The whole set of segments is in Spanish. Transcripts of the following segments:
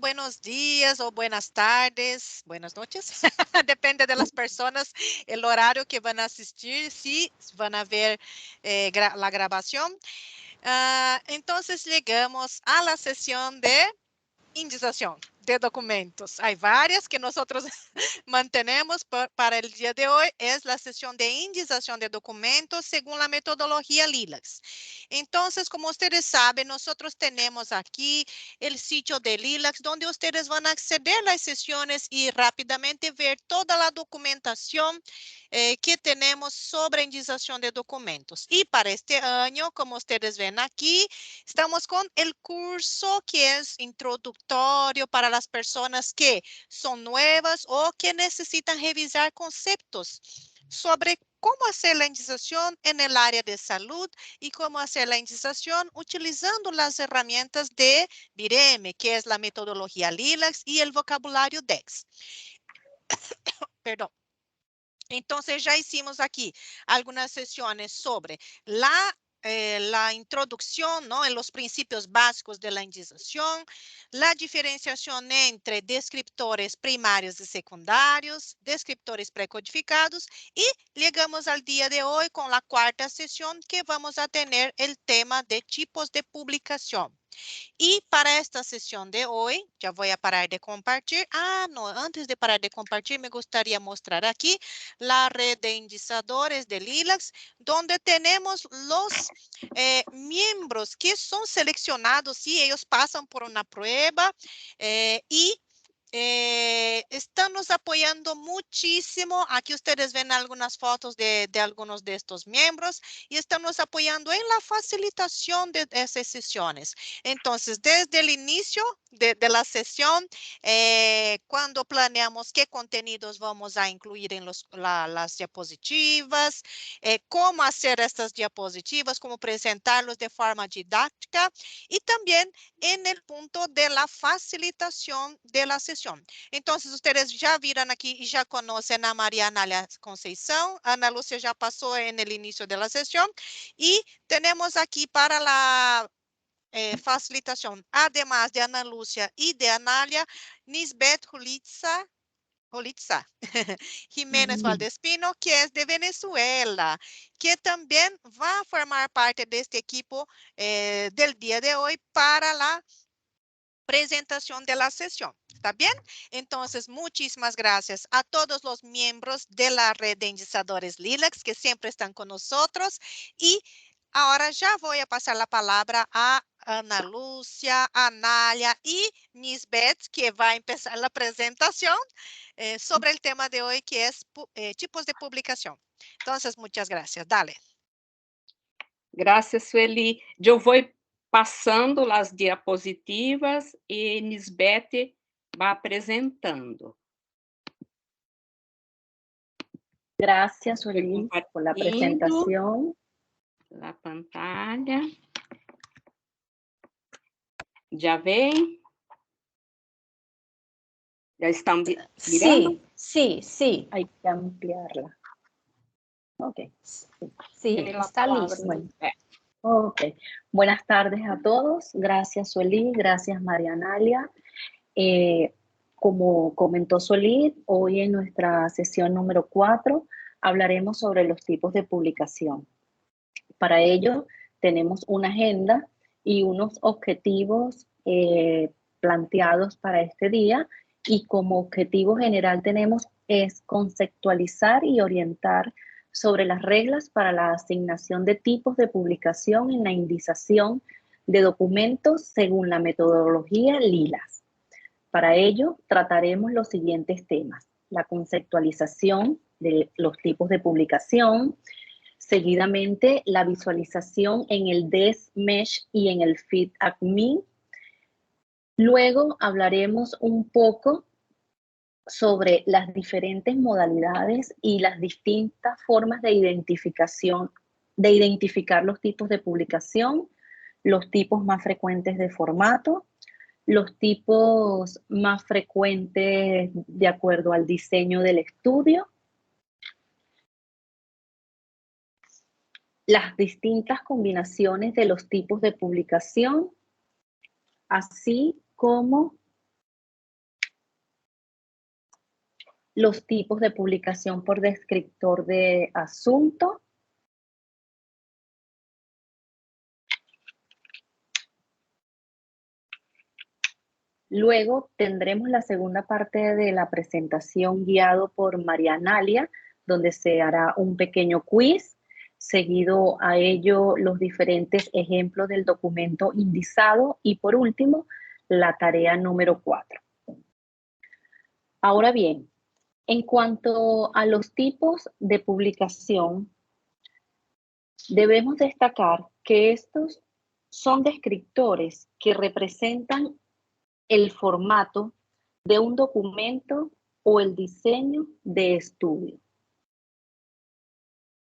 buenos días o buenas tardes, buenas noches. Depende de las personas, el horario que van a asistir, si van a ver la grabación. Entonces llegamos a la sesión de indización de documentos. Hay varias que nosotros mantenemos para el día de hoy. Es la sesión de indización de documentos según la metodología LILACS. Entonces, como ustedes saben, nosotros tenemos aquí el sitio de LILACS, donde ustedes van a acceder a las sesiones y rápidamente ver toda la documentación que tenemos sobre indización de documentos. Y para este año, como ustedes ven aquí, estamos con el curso que es introductorio para las personas que son nuevas o que necesitan revisar conceptos sobre cómo hacer la indización en el área de salud y cómo hacer la indización utilizando las herramientas de BIREME, que es la metodología LILACS y el vocabulario DEX. Perdón. Entonces ya hicimos aquí algunas sesiones sobre la introducción, ¿no?, en los principios básicos de la indización, la diferenciación entre descriptores primarios y secundarios, descriptores precodificados, y llegamos al día de hoy con la cuarta sesión que vamos a tener el tema de tipos de publicación. Y para esta sesión de hoy, ya voy a parar de compartir. No, antes de parar de compartir, me gustaría mostrar aquí la red de indizadores de LILACS, donde tenemos los miembros que son seleccionados y ellos pasan por una prueba y están nos apoyando muchísimo. Aquí ustedes ven algunas fotos de algunos de estos miembros y están nos apoyando en la facilitación de esas sesiones. Entonces, desde el inicio de la sesión, cuando planeamos qué contenidos vamos a incluir en las diapositivas, cómo hacer estas diapositivas, cómo presentarlos de forma didáctica y también en el punto de la facilitación de la sesión. Entonces, ustedes ya vieron aquí y ya conocen a María Analia Conceição. Ana Lúcia ya pasó en el inicio de la sesión y tenemos aquí para la facilitación, además de Ana Lúcia y de Analia, Nisbet Julitza Jiménez Valdespino, que es de Venezuela, que también va a formar parte de este equipo del día de hoy para la presentación de la sesión. ¿Está bien? Entonces, muchísimas gracias a todos los miembros de la red de indizadores LILACS que siempre están con nosotros. Y ahora ya voy a pasar la palabra a Ana Lúcia, Analia y Nisbet, que va a empezar la presentación sobre el tema de hoy, que es tipos de publicación. Entonces, muchas gracias. Dale. Graças, Sueli. Eu vou passando as diapositivas e Nisbet vai apresentando. Gracias, Sueli, por la presentación. La pantalla. ¿Ya ven? ¿Ya están mirando? Sí, hay que ampliarla. Ok, sí, está listo. Ok, buenas tardes a todos. Gracias, Sueli, gracias, María Analia. Como comentó Sueli, hoy en nuestra sesión número 4 hablaremos sobre los tipos de publicación. Para ello, tenemos una agenda y unos objetivos planteados para este día, y como objetivo general tenemos es conceptualizar y orientar sobre las reglas para la asignación de tipos de publicación en la indización de documentos según la metodología LILACS. Para ello, trataremos los siguientes temas: la conceptualización de los tipos de publicación, seguidamente la visualización en el DESMesh y en el FeedAdmin. Luego hablaremos un poco sobre las diferentes modalidades y las distintas formas de identificación, de identificar los tipos de publicación, los tipos más frecuentes de formato, los tipos más frecuentes de acuerdo al diseño del estudio, las distintas combinaciones de los tipos de publicación, así como los tipos de publicación por descriptor de asunto. Luego tendremos la segunda parte de la presentación guiado por María Analia, donde se hará un pequeño quiz, seguido a ello los diferentes ejemplos del documento indizado y por último la tarea número 4. Ahora bien, en cuanto a los tipos de publicación, debemos destacar que estos son descriptores que representan el formato de un documento o el diseño de estudio.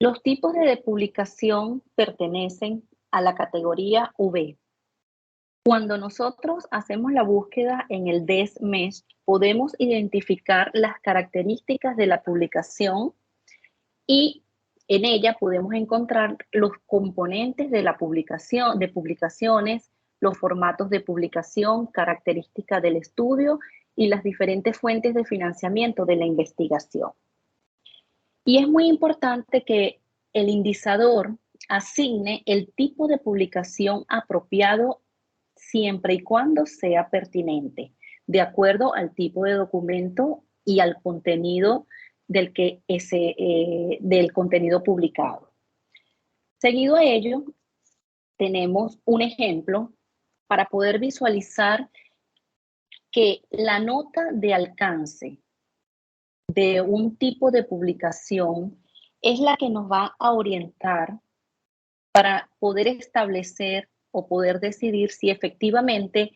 Los tipos de publicación pertenecen a la categoría V. Cuando nosotros hacemos la búsqueda en el DESMesh, podemos identificar las características de la publicación y en ella podemos encontrar los componentes de la publicación, de publicaciones, los formatos de publicación, características del estudio y las diferentes fuentes de financiamiento de la investigación. Y es muy importante que el indizador asigne el tipo de publicación apropiado siempre y cuando sea pertinente, de acuerdo al tipo de documento y al contenido del contenido publicado. Seguido a ello, tenemos un ejemplo para poder visualizar que la nota de alcance de un tipo de publicación es la que nos va a orientar para poder establecer o poder decidir si efectivamente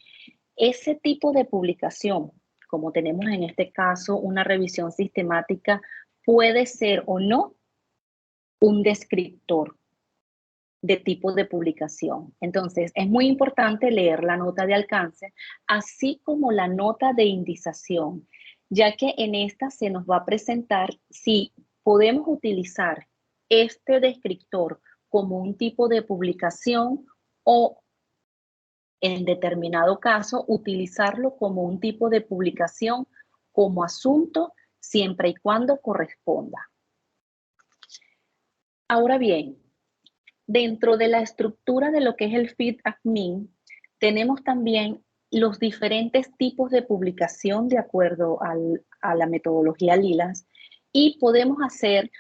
ese tipo de publicación, como tenemos en este caso una revisión sistemática, puede ser o no un descriptor de tipo de publicación. Entonces, es muy importante leer la nota de alcance, así como la nota de indización, ya que en esta se nos va a presentar si podemos utilizar este descriptor como un tipo de publicación o, en determinado caso, utilizarlo como un tipo de publicación como asunto, siempre y cuando corresponda. Ahora bien, dentro de la estructura de lo que es el FIT-ACMIN, tenemos también los diferentes tipos de publicación de acuerdo a la metodología Lilas y podemos hacer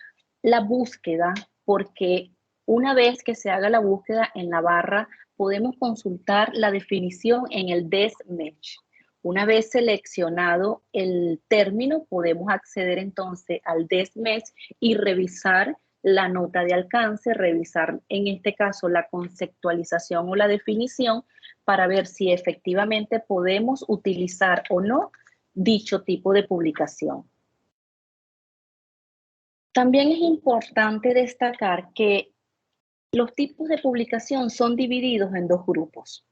la búsqueda porque una vez que se haga la búsqueda en la barra, podemos consultar la definición en el DESMesh. Una vez seleccionado el término, podemos acceder entonces al DESMesh y revisar la nota de alcance, revisar en este caso la conceptualización o la definición para ver si efectivamente podemos utilizar o no dicho tipo de publicación. También es importante destacar que los tipos de publicación son divididos en dos grupos.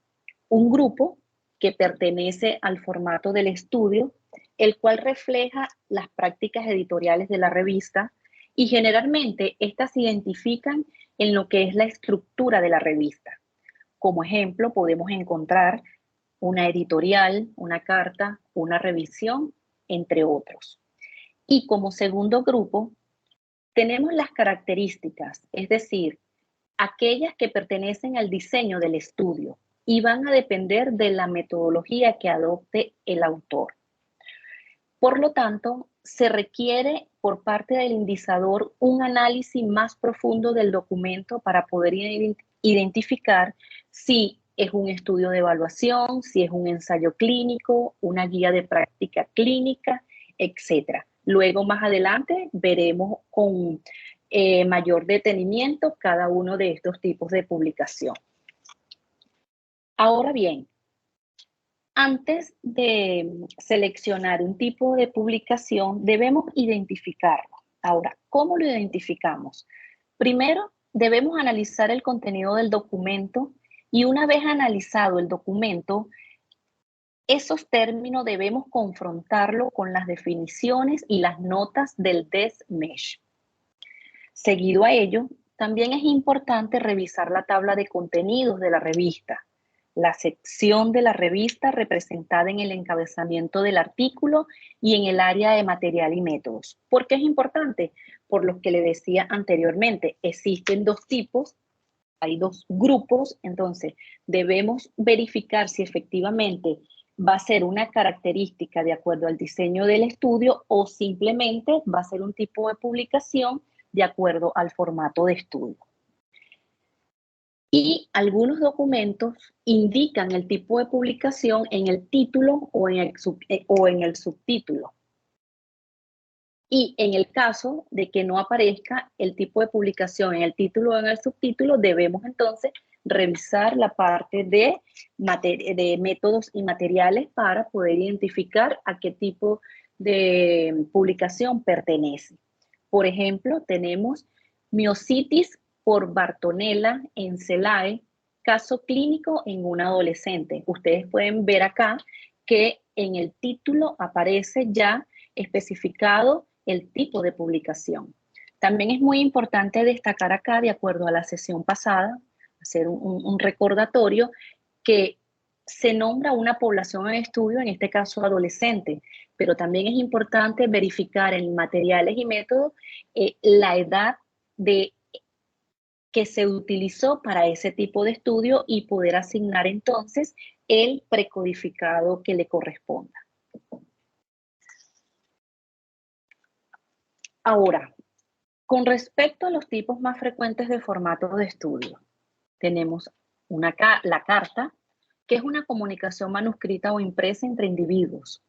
Un grupo que pertenece al formato del estudio, el cual refleja las prácticas editoriales de la revista y generalmente estas se identifican en lo que es la estructura de la revista. Como ejemplo, podemos encontrar una editorial, una carta, una revisión, entre otros. Y como segundo grupo, tenemos las características, es decir, aquellas que pertenecen al diseño del estudio y van a depender de la metodología que adopte el autor. Por lo tanto, se requiere por parte del indizador un análisis más profundo del documento para poder identificar si es un estudio de evaluación, si es un ensayo clínico, una guía de práctica clínica, etc. Luego, más adelante, veremos con mayor detenimiento cada uno de estos tipos de publicación. Ahora bien, antes de seleccionar un tipo de publicación, debemos identificarlo. Ahora, ¿cómo lo identificamos? Primero, debemos analizar el contenido del documento y una vez analizado el documento, esos términos debemos confrontarlo con las definiciones y las notas del DESMesh. Seguido a ello, también es importante revisar la tabla de contenidos de la revista, la sección de la revista representada en el encabezamiento del artículo y en el área de material y métodos. ¿Por qué es importante? Por lo que le decía anteriormente, existen dos tipos, hay dos grupos, entonces debemos verificar si efectivamente va a ser una característica de acuerdo al diseño del estudio o simplemente va a ser un tipo de publicación de acuerdo al formato de estudio. Y algunos documentos indican el tipo de publicación en el título o en el subtítulo. Y en el caso de que no aparezca el tipo de publicación en el título o en el subtítulo, debemos entonces revisar la parte de métodos y materiales para poder identificar a qué tipo de publicación pertenece. Por ejemplo, tenemos miositis por Bartonella en CELAE, caso clínico en un adolescente. Ustedes pueden ver acá que en el título aparece ya especificado el tipo de publicación. También es muy importante destacar acá, de acuerdo a la sesión pasada, hacer un recordatorio, que se nombra una población en estudio, en este caso adolescente, pero también es importante verificar en materiales y métodos la edad que se utilizó para ese tipo de estudio y poder asignar entonces el precodificado que le corresponda. Ahora, con respecto a los tipos más frecuentes de formato de estudio, tenemos la carta, que es una comunicación manuscrita o impresa entre individuos.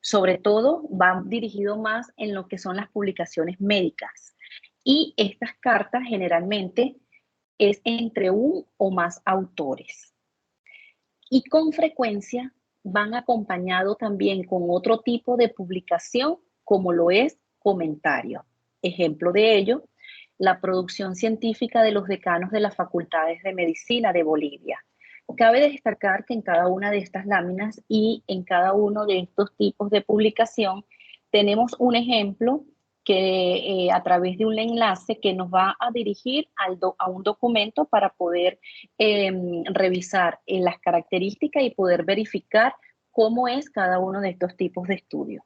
Sobre todo va dirigido más en lo que son las publicaciones médicas. Y estas cartas generalmente es entre un o más autores. Y con frecuencia van acompañados también con otro tipo de publicación, como lo es comentario. Ejemplo de ello, la producción científica de los decanos de las facultades de medicina de Bolivia. Cabe destacar que en cada una de estas láminas y en cada uno de estos tipos de publicación tenemos un ejemplo que a través de un enlace que nos va a dirigir a un documento para poder revisar las características y poder verificar cómo es cada uno de estos tipos de estudio.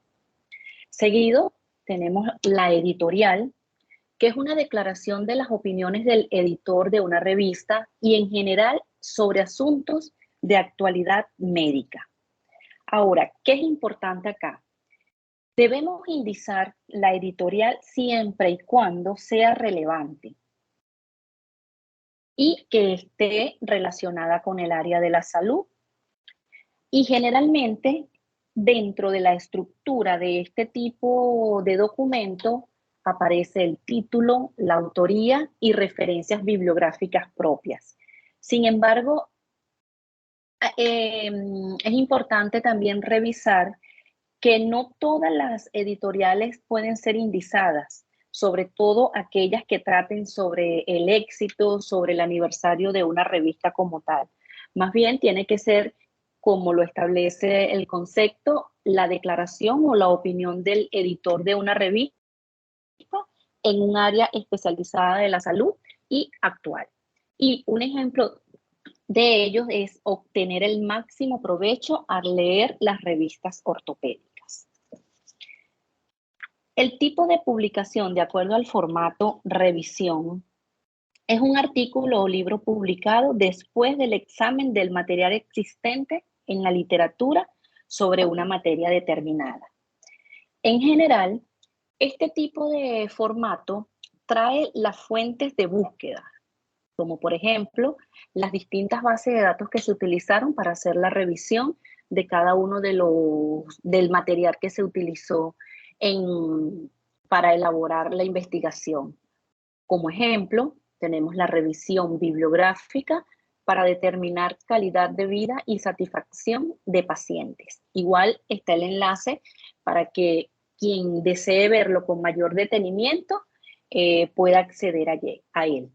Seguido, tenemos la editorial, que es una declaración de las opiniones del editor de una revista y en general sobre asuntos de actualidad médica. Ahora, ¿qué es importante acá? Debemos indicar la editorial siempre y cuando sea relevante y que esté relacionada con el área de la salud. Y generalmente, dentro de la estructura de este tipo de documento, aparece el título, la autoría y referencias bibliográficas propias. Sin embargo, es importante también revisar que no todas las editoriales pueden ser indizadas, sobre todo aquellas que traten sobre el éxito, sobre el aniversario de una revista como tal. Más bien tiene que ser, como lo establece el concepto, la declaración o la opinión del editor de una revista en un área especializada de la salud y actual. Y un ejemplo de ellos es obtener el máximo provecho al leer las revistas ortopédicas. El tipo de publicación, de acuerdo al formato revisión, es un artículo o libro publicado después del examen del material existente en la literatura sobre una materia determinada. En general, este tipo de formato trae las fuentes de búsqueda, como por ejemplo, las distintas bases de datos que se utilizaron para hacer la revisión de cada uno del material que se utilizó para elaborar la investigación. Como ejemplo, tenemos la revisión bibliográfica para determinar calidad de vida y satisfacción de pacientes. Igual está el enlace para que quien desee verlo con mayor detenimiento pueda acceder a él.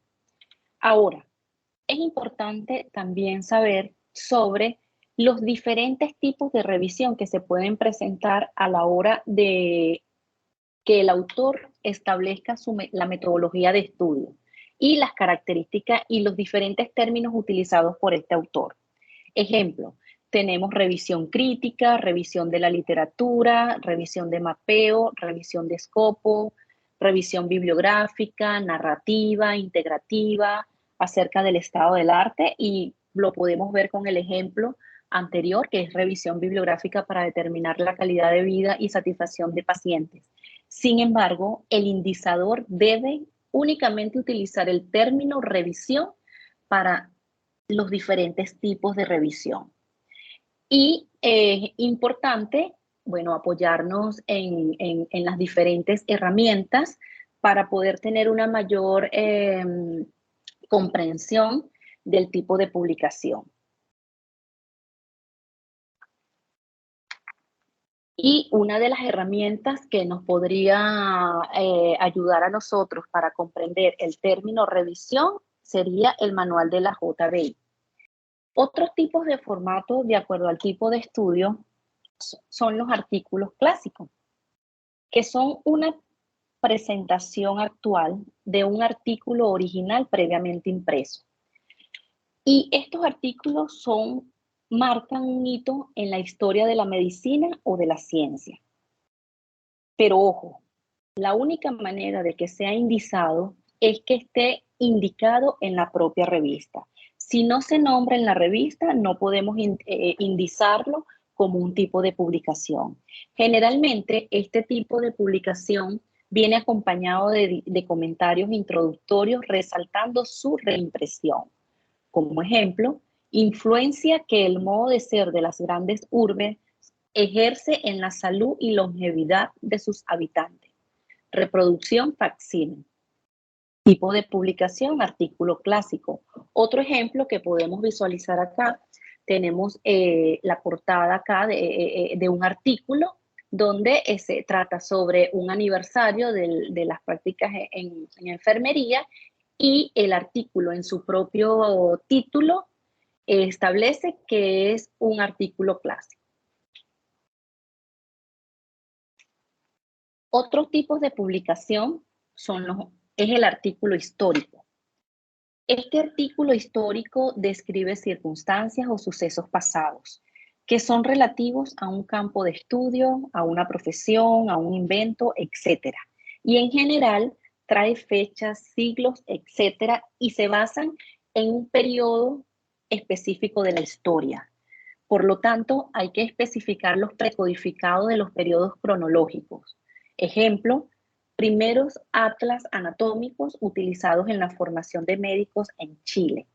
Ahora, es importante también saber sobre los diferentes tipos de revisión que se pueden presentar a la hora de que el autor establezca la metodología de estudio y las características y los diferentes términos utilizados por este autor. Ejemplo, tenemos revisión crítica, revisión de la literatura, revisión de mapeo, revisión de escopo, revisión bibliográfica, narrativa, integrativa, acerca del estado del arte, y lo podemos ver con el ejemplo anterior, que es revisión bibliográfica para determinar la calidad de vida y satisfacción de pacientes. Sin embargo, el indizador debe únicamente utilizar el término revisión para los diferentes tipos de revisión. Y es importante, bueno, apoyarnos en las diferentes herramientas para poder tener una mayor comprensión del tipo de publicación. Y una de las herramientas que nos podría ayudar a nosotros para comprender el término revisión sería el manual de la JBI. Otros tipos de formato, de acuerdo al tipo de estudio, son los artículos clásicos, que son una presentación actual de un artículo original previamente impreso. Y estos artículos marcan un hito en la historia de la medicina o de la ciencia. Pero ojo, la única manera de que sea indizado es que esté indicado en la propia revista. Si no se nombra en la revista, no podemos indizarlo como un tipo de publicación. Generalmente, este tipo de publicación viene acompañado de comentarios introductorios resaltando su reimpresión. Como ejemplo, influencia que el modo de ser de las grandes urbes ejerce en la salud y longevidad de sus habitantes. Reproducción facsímil. Tipo de publicación, artículo clásico. Otro ejemplo que podemos visualizar acá, tenemos la portada acá de un artículo donde se trata sobre un aniversario de las prácticas en enfermería, y el artículo en su propio título establece que es un artículo clásico. Otros tipos de publicación es el artículo histórico. Este artículo histórico describe circunstancias o sucesos pasados que son relativos a un campo de estudio, a una profesión, a un invento, etc. Y en general trae fechas, siglos, etc. y se basan en un periodo específico de la historia. Por lo tanto, hay que especificar los precodificados de los periodos cronológicos. Ejemplo, primeros atlas anatómicos utilizados en la formación de médicos en Chile.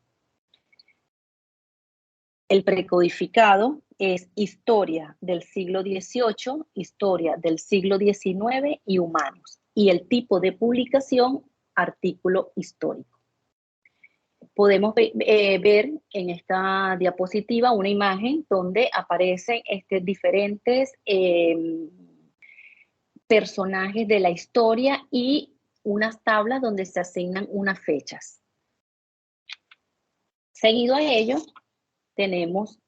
El precodificado es historia del siglo XVIII, historia del siglo XIX y humanos. Y el tipo de publicación, artículo histórico. Podemos ver en esta diapositiva una imagen donde aparecen diferentes personajes de la historia y unas tablas donde se asignan unas fechas. Seguido a ello, tenemos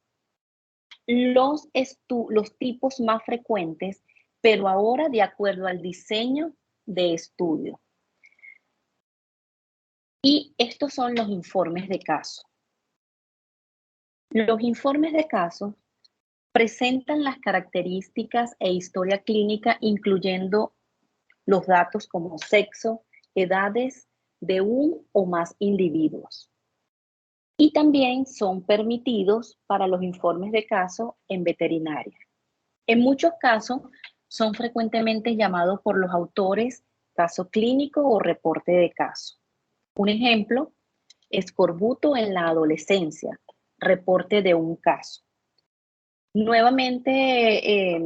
los tipos más frecuentes, pero ahora de acuerdo al diseño de estudio. Y estos son los informes de caso. Los informes de caso presentan las características e historia clínica, incluyendo los datos como sexo, edades de un o más individuos. Y también son permitidos para los informes de caso en veterinaria. En muchos casos son frecuentemente llamados por los autores caso clínico o reporte de caso. Un ejemplo, escorbuto en la adolescencia, reporte de un caso. Nuevamente,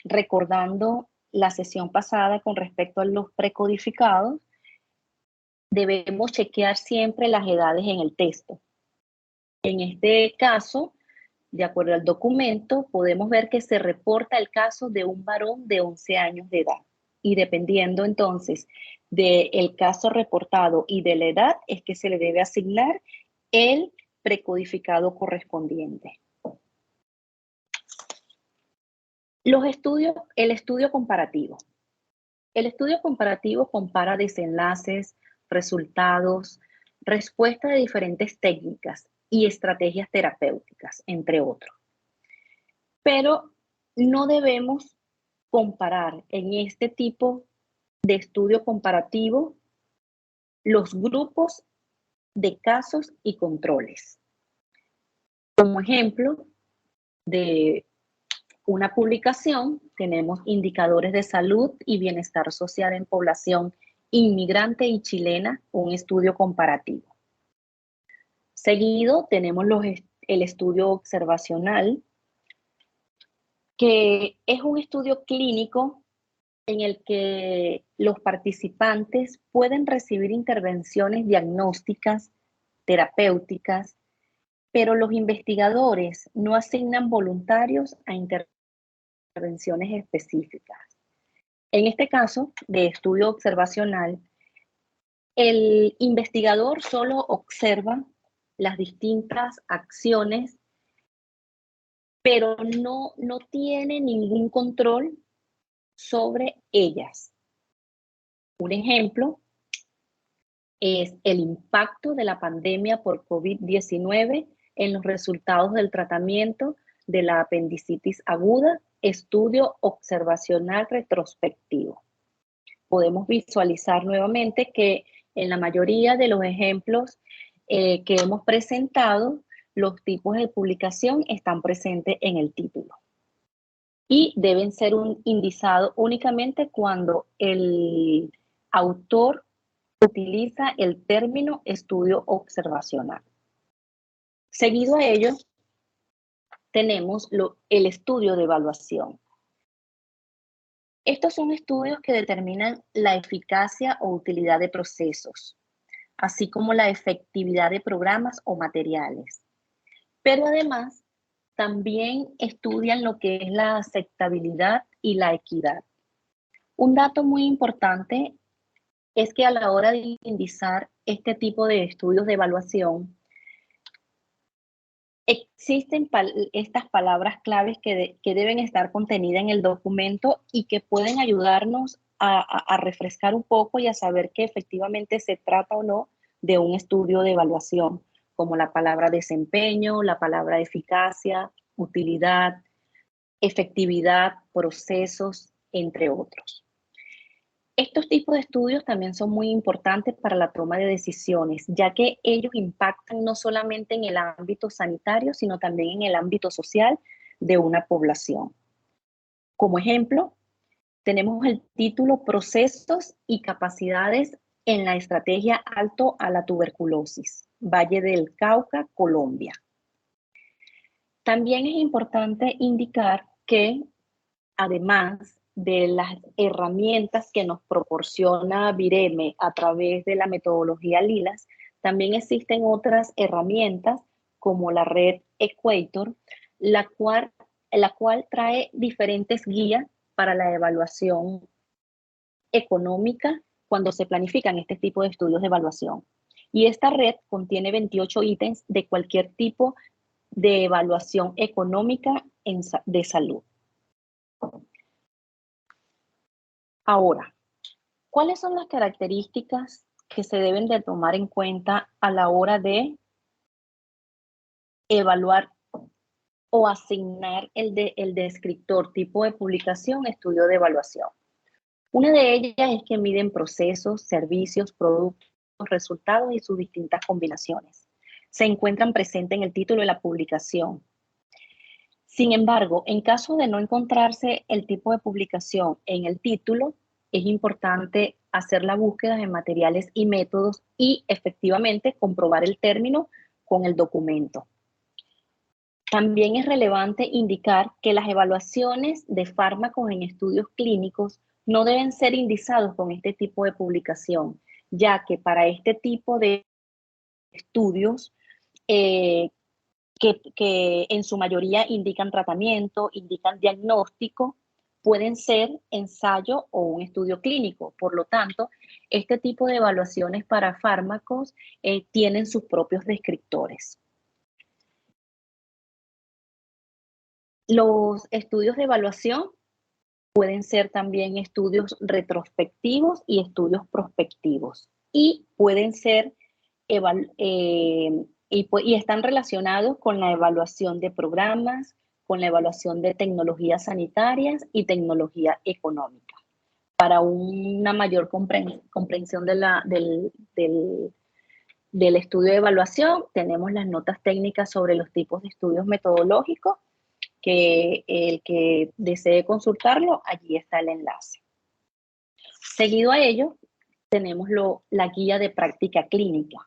recordando la sesión pasada con respecto a los precodificados, debemos chequear siempre las edades en el texto. En este caso, de acuerdo al documento, podemos ver que se reporta el caso de un varón de 11 años de edad. Y dependiendo entonces del caso reportado y de la edad, es que se le debe asignar el precodificado correspondiente. El estudio comparativo. El estudio comparativo compara desenlaces, resultados, respuestas de diferentes técnicas y estrategias terapéuticas, entre otros. Pero no debemos comparar en este tipo de estudio comparativo los grupos de casos y controles. Como ejemplo de una publicación, tenemos indicadores de salud y bienestar social en población inmigrante y chilena, un estudio comparativo. Seguido tenemos el estudio observacional, que es un estudio clínico en el que los participantes pueden recibir intervenciones diagnósticas, terapéuticas, pero los investigadores no asignan voluntarios a intervenciones específicas. En este caso de estudio observacional, el investigador solo observa las distintas acciones, pero no tiene ningún control sobre ellas. Un ejemplo es el impacto de la pandemia por COVID-19 en los resultados del tratamiento de la apendicitis aguda, estudio observacional retrospectivo. Podemos visualizar nuevamente que en la mayoría de los ejemplos que hemos presentado, los tipos de publicación están presentes en el título y deben ser indizados únicamente cuando el autor utiliza el término estudio observacional. Seguido a ello, tenemos el estudio de evaluación. Estos son estudios que determinan la eficacia o utilidad de procesos, así como la efectividad de programas o materiales. Pero además, también estudian lo que es la aceptabilidad y la equidad. Un dato muy importante es que a la hora de indizar este tipo de estudios de evaluación, existen estas palabras claves que deben estar contenidas en el documento y que pueden ayudarnos a refrescar un poco y a saber que efectivamente se trata o no de un estudio de evaluación, como la palabra desempeño, la palabra eficacia, utilidad, efectividad, procesos, entre otros. Estos tipos de estudios también son muy importantes para la toma de decisiones, ya que ellos impactan no solamente en el ámbito sanitario, sino también en el ámbito social de una población. Como ejemplo, tenemos el título Procesos y capacidades en la estrategia Alto a la tuberculosis, Valle del Cauca, Colombia. También es importante indicar que, además de las herramientas que nos proporciona Vireme a través de la metodología Lilas, también existen otras herramientas como la red Equator, la cual trae diferentes guías para la evaluación económica cuando se planifican este tipo de estudios de evaluación. Y esta red contiene 28 ítems de cualquier tipo de evaluación económica de salud. Ahora, ¿cuáles son las características que se deben de tomar en cuenta a la hora de evaluar o asignar el descriptor tipo de publicación, estudio de evaluación? Una de ellas es que miden procesos, servicios, productos, resultados y sus distintas combinaciones. Se encuentran presentes en el título de la publicación. Sin embargo, en caso de no encontrarse el tipo de publicación en el título, es importante hacer la búsqueda en materiales y métodos y efectivamente comprobar el término con el documento. También es relevante indicar que las evaluaciones de fármacos en estudios clínicos no deben ser indizados con este tipo de publicación, ya que para este tipo de estudios que en su mayoría indican tratamiento, indican diagnóstico, pueden ser ensayo o un estudio clínico. Por lo tanto, este tipo de evaluaciones para fármacos tienen sus propios descriptores. Los estudios de evaluación pueden ser también estudios retrospectivos y estudios prospectivos. Y pueden ser y están relacionados con la evaluación de programas, con la evaluación de tecnologías sanitarias y tecnología económica. Para una mayor comprensión del estudio de evaluación, tenemos las notas técnicas sobre los tipos de estudios metodológicos, que el que desee consultarlo, allí está el enlace. Seguido a ello, tenemos la guía de práctica clínica.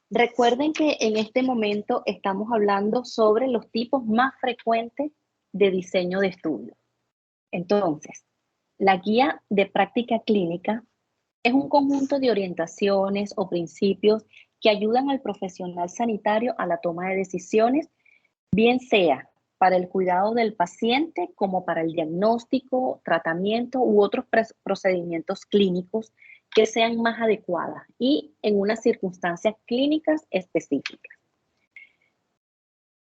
Recuerden que en este momento estamos hablando sobre los tipos más frecuentes de diseño de estudio. Entonces, la guía de práctica clínica es un conjunto de orientaciones o principios que ayudan al profesional sanitario a la toma de decisiones, bien sea para el cuidado del paciente como para el diagnóstico, tratamiento u otros procedimientos clínicos que sean más adecuadas y en unas circunstancias clínicas específicas.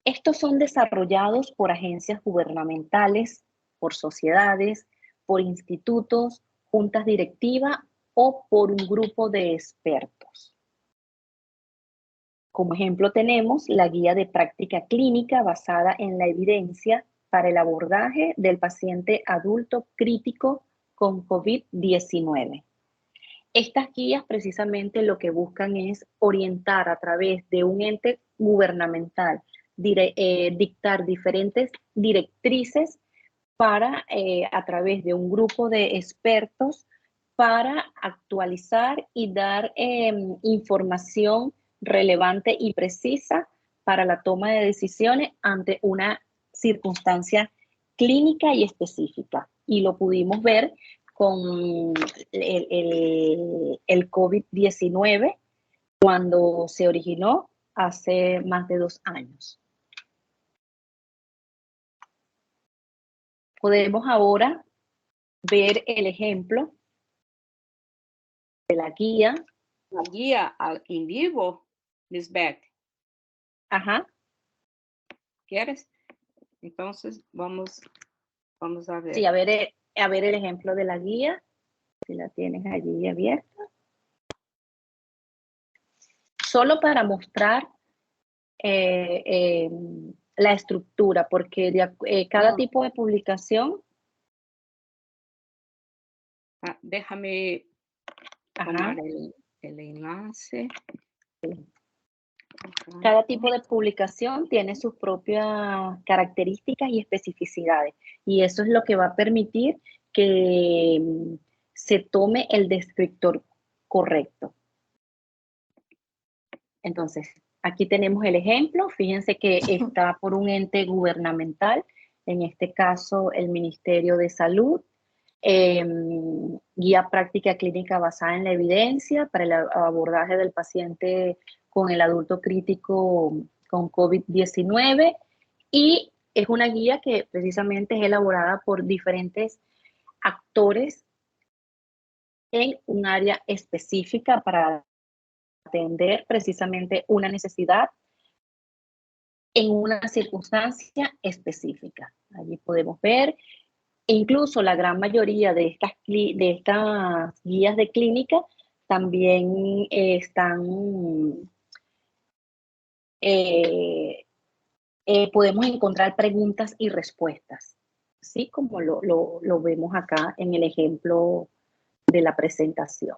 Estos son desarrollados por agencias gubernamentales, por sociedades, por institutos, juntas directivas o por un grupo de expertos. Como ejemplo tenemos la guía de práctica clínica basada en la evidencia para el abordaje del paciente adulto crítico con COVID-19. Estas guías precisamente lo que buscan es orientar a través de un ente gubernamental, dictar diferentes directrices para, a través de un grupo de expertos, para actualizar y dar información relevante y precisa para la toma de decisiones ante una circunstancia clínica y específica. Y lo pudimos ver con el COVID-19 cuando se originó hace más de 2 años. Podemos ahora ver el ejemplo de la guía. La guía en vivo, Lisbeth. Ajá. ¿Quieres? Entonces, vamos a ver. Sí, a ver el ejemplo de la guía, si la tienes allí abierta. Solo para mostrar la estructura, porque cada tipo de publicación. Déjame tomar el enlace. Cada tipo de publicación tiene sus propias características y especificidades, y eso es lo que va a permitir que se tome el descriptor correcto. Entonces, aquí tenemos el ejemplo. Fíjense que está por un ente gubernamental, en este caso el Ministerio de Salud. Guía práctica clínica basada en la evidencia para el abordaje del paciente con el adulto crítico con COVID-19, y es una guía que precisamente es elaborada por diferentes actores en un área específica para atender precisamente una necesidad en una circunstancia específica. Allí podemos ver. E incluso la gran mayoría de estas guías de clínica también podemos encontrar preguntas y respuestas, ¿sí? Como lo vemos acá en el ejemplo de la presentación.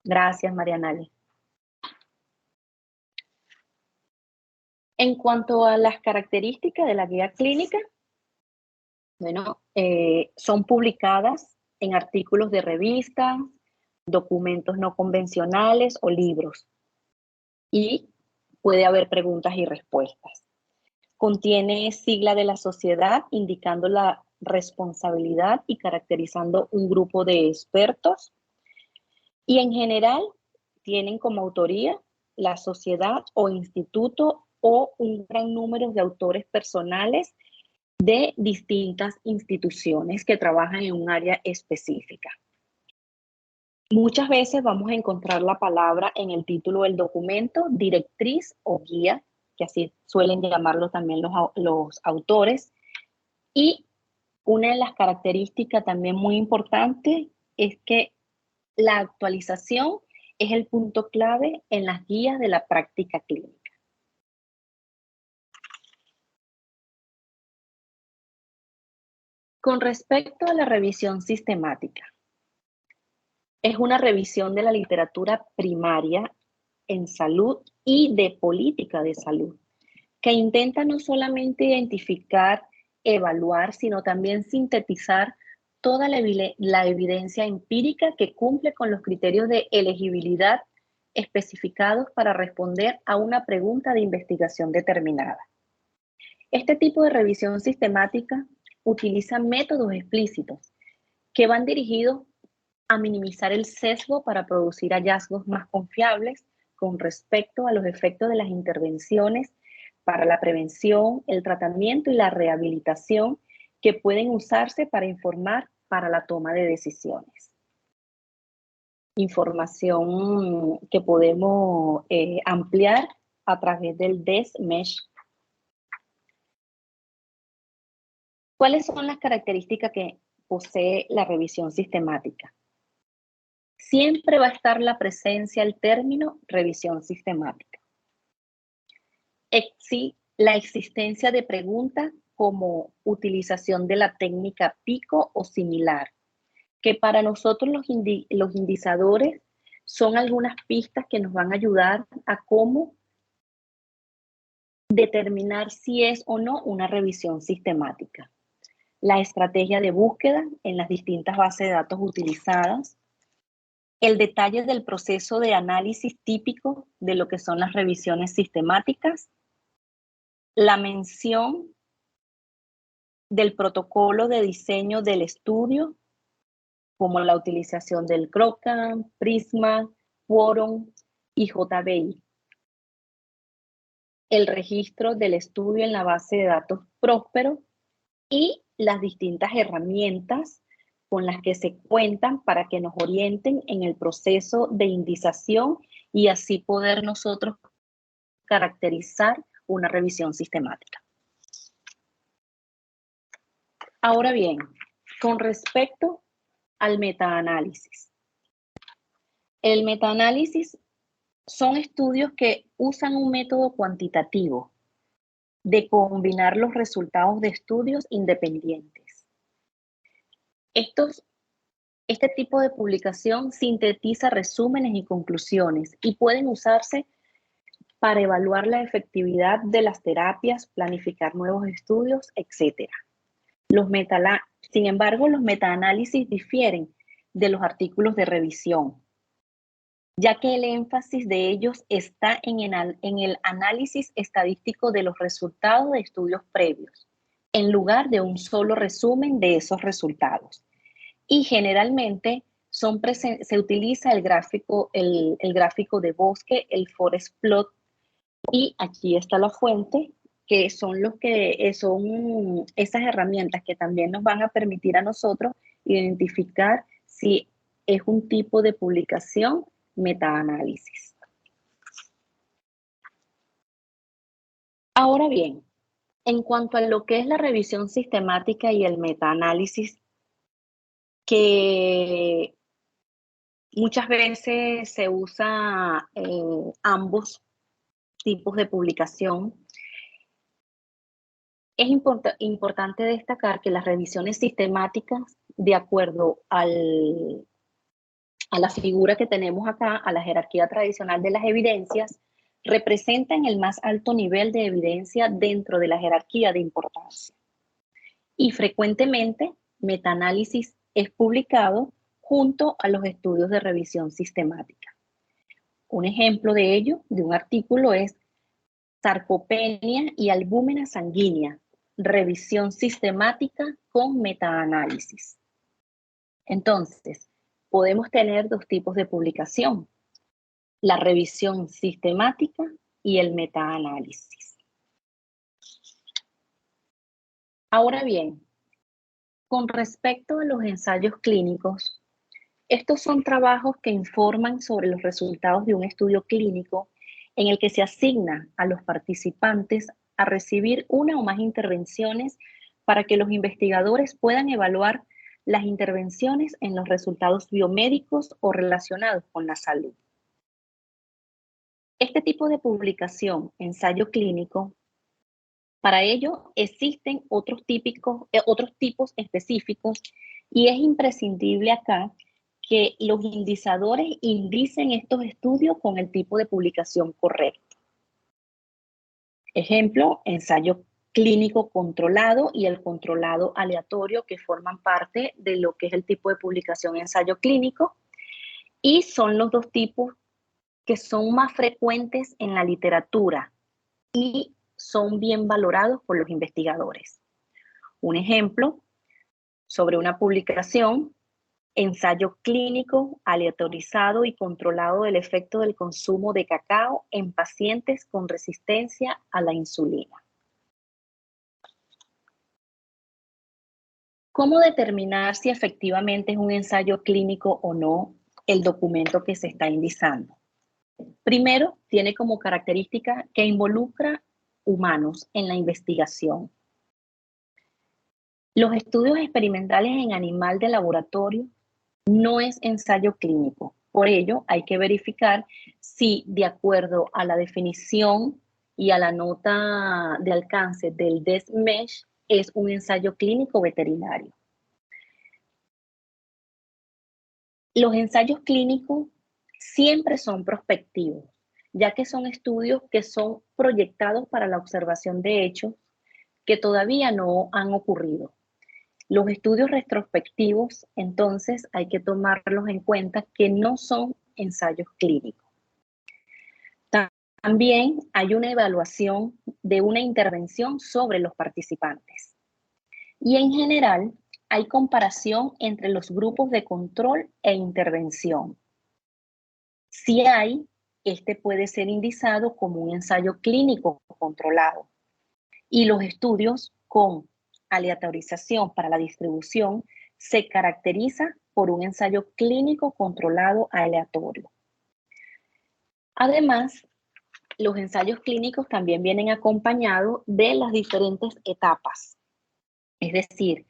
Gracias, Marianale. En cuanto a las características de la guía clínica, bueno, son publicadas en artículos de revistas, documentos no convencionales o libros. Y puede haber preguntas y respuestas. Contiene sigla de la sociedad indicando la responsabilidad y caracterizando un grupo de expertos. Y en general tienen como autoría la sociedad o instituto o un gran número de autores personales de distintas instituciones que trabajan en un área específica. Muchas veces vamos a encontrar la palabra en el título del documento, directriz o guía, que así suelen llamarlo también los autores. Y una de las características también muy importantes es que la actualización es el punto clave en las guías de la práctica clínica. Con respecto a la revisión sistemática, es una revisión de la literatura primaria en salud y de política de salud, que intenta no solamente identificar, evaluar, sino también sintetizar toda la evidencia empírica que cumple con los criterios de elegibilidad especificados para responder a una pregunta de investigación determinada. Este tipo de revisión sistemática utiliza métodos explícitos que van dirigidos a minimizar el sesgo para producir hallazgos más confiables con respecto a los efectos de las intervenciones para la prevención, el tratamiento y la rehabilitación que pueden usarse para informar para la toma de decisiones. Información que podemos ampliar a través del DES-MESH. ¿Cuáles son las características que posee la revisión sistemática? Siempre va a estar la presencia el término revisión sistemática. La existencia de preguntas como utilización de la técnica PICO o similar, que para nosotros los indicadores son algunas pistas que nos van a ayudar a cómo determinar si es o no una revisión sistemática. La estrategia de búsqueda en las distintas bases de datos utilizadas, el detalle del proceso de análisis típico de lo que son las revisiones sistemáticas, la mención del protocolo de diseño del estudio, como la utilización del CROCAM, Prisma, Quorum y JBI. El registro del estudio en la base de datos Próspero y las distintas herramientas con las que se cuentan para que nos orienten en el proceso de indización y así poder nosotros caracterizar una revisión sistemática. Ahora bien, con respecto al metaanálisis. El metaanálisis son estudios que usan un método cuantitativo de combinar los resultados de estudios independientes. Este tipo de publicación sintetiza resúmenes y conclusiones y pueden usarse para evaluar la efectividad de las terapias, planificar nuevos estudios, etc. Sin embargo, los metaanálisis difieren de los artículos de revisión, ya que el énfasis de ellos está en el análisis estadístico de los resultados de estudios previos, en lugar de un solo resumen de esos resultados. Y generalmente se utiliza el gráfico de bosque, el forest plot, y aquí está la fuente, que son esas herramientas que también nos van a permitir a nosotros identificar si es un tipo de publicación metaanálisis. Ahora bien, en cuanto a lo que es la revisión sistemática y el metaanálisis, que muchas veces se usa ambos tipos de publicación, es importante destacar que las revisiones sistemáticas, de acuerdo a la figura que tenemos acá, a la jerarquía tradicional de las evidencias, representan el más alto nivel de evidencia dentro de la jerarquía de importancia. Y frecuentemente, metaanálisis es publicado junto a los estudios de revisión sistemática. Un ejemplo de ello, de un artículo, es Sarcopenia y albúmina sanguínea, revisión sistemática con metaanálisis. Entonces, podemos tener dos tipos de publicación, la revisión sistemática y el metaanálisis. Ahora bien, con respecto a los ensayos clínicos, estos son trabajos que informan sobre los resultados de un estudio clínico en el que se asigna a los participantes a recibir una o más intervenciones para que los investigadores puedan evaluar las intervenciones en los resultados biomédicos o relacionados con la salud. Este tipo de publicación, ensayo clínico, para ello existen otros tipos específicos y es imprescindible acá que los indicadores indicen estos estudios con el tipo de publicación correcto. Ejemplo, ensayo clínico controlado y el controlado aleatorio, que forman parte de lo que es el tipo de publicación ensayo clínico, y son los dos tipos que son más frecuentes en la literatura y son bien valorados por los investigadores. Un ejemplo sobre una publicación: ensayo clínico aleatorizado y controlado del efecto del consumo de cacao en pacientes con resistencia a la insulina. ¿Cómo determinar si efectivamente es un ensayo clínico o no el documento que se está indicando? Primero, tiene como característica que involucra humanos en la investigación. Los estudios experimentales en animal de laboratorio no es ensayo clínico. Por ello, hay que verificar si, de acuerdo a la definición y a la nota de alcance del DESMESH, es un ensayo clínico veterinario. Los ensayos clínicos siempre son prospectivos, ya que son estudios que son proyectados para la observación de hechos que todavía no han ocurrido. Los estudios retrospectivos, entonces, hay que tomarlos en cuenta que no son ensayos clínicos. También hay una evaluación de una intervención sobre los participantes. Y en general, hay comparación entre los grupos de control e intervención. Si hay, este puede ser indicado como un ensayo clínico controlado. Y los estudios con aleatorización para la distribución se caracteriza por un ensayo clínico controlado aleatorio. Además, los ensayos clínicos también vienen acompañados de las diferentes etapas. Es decir,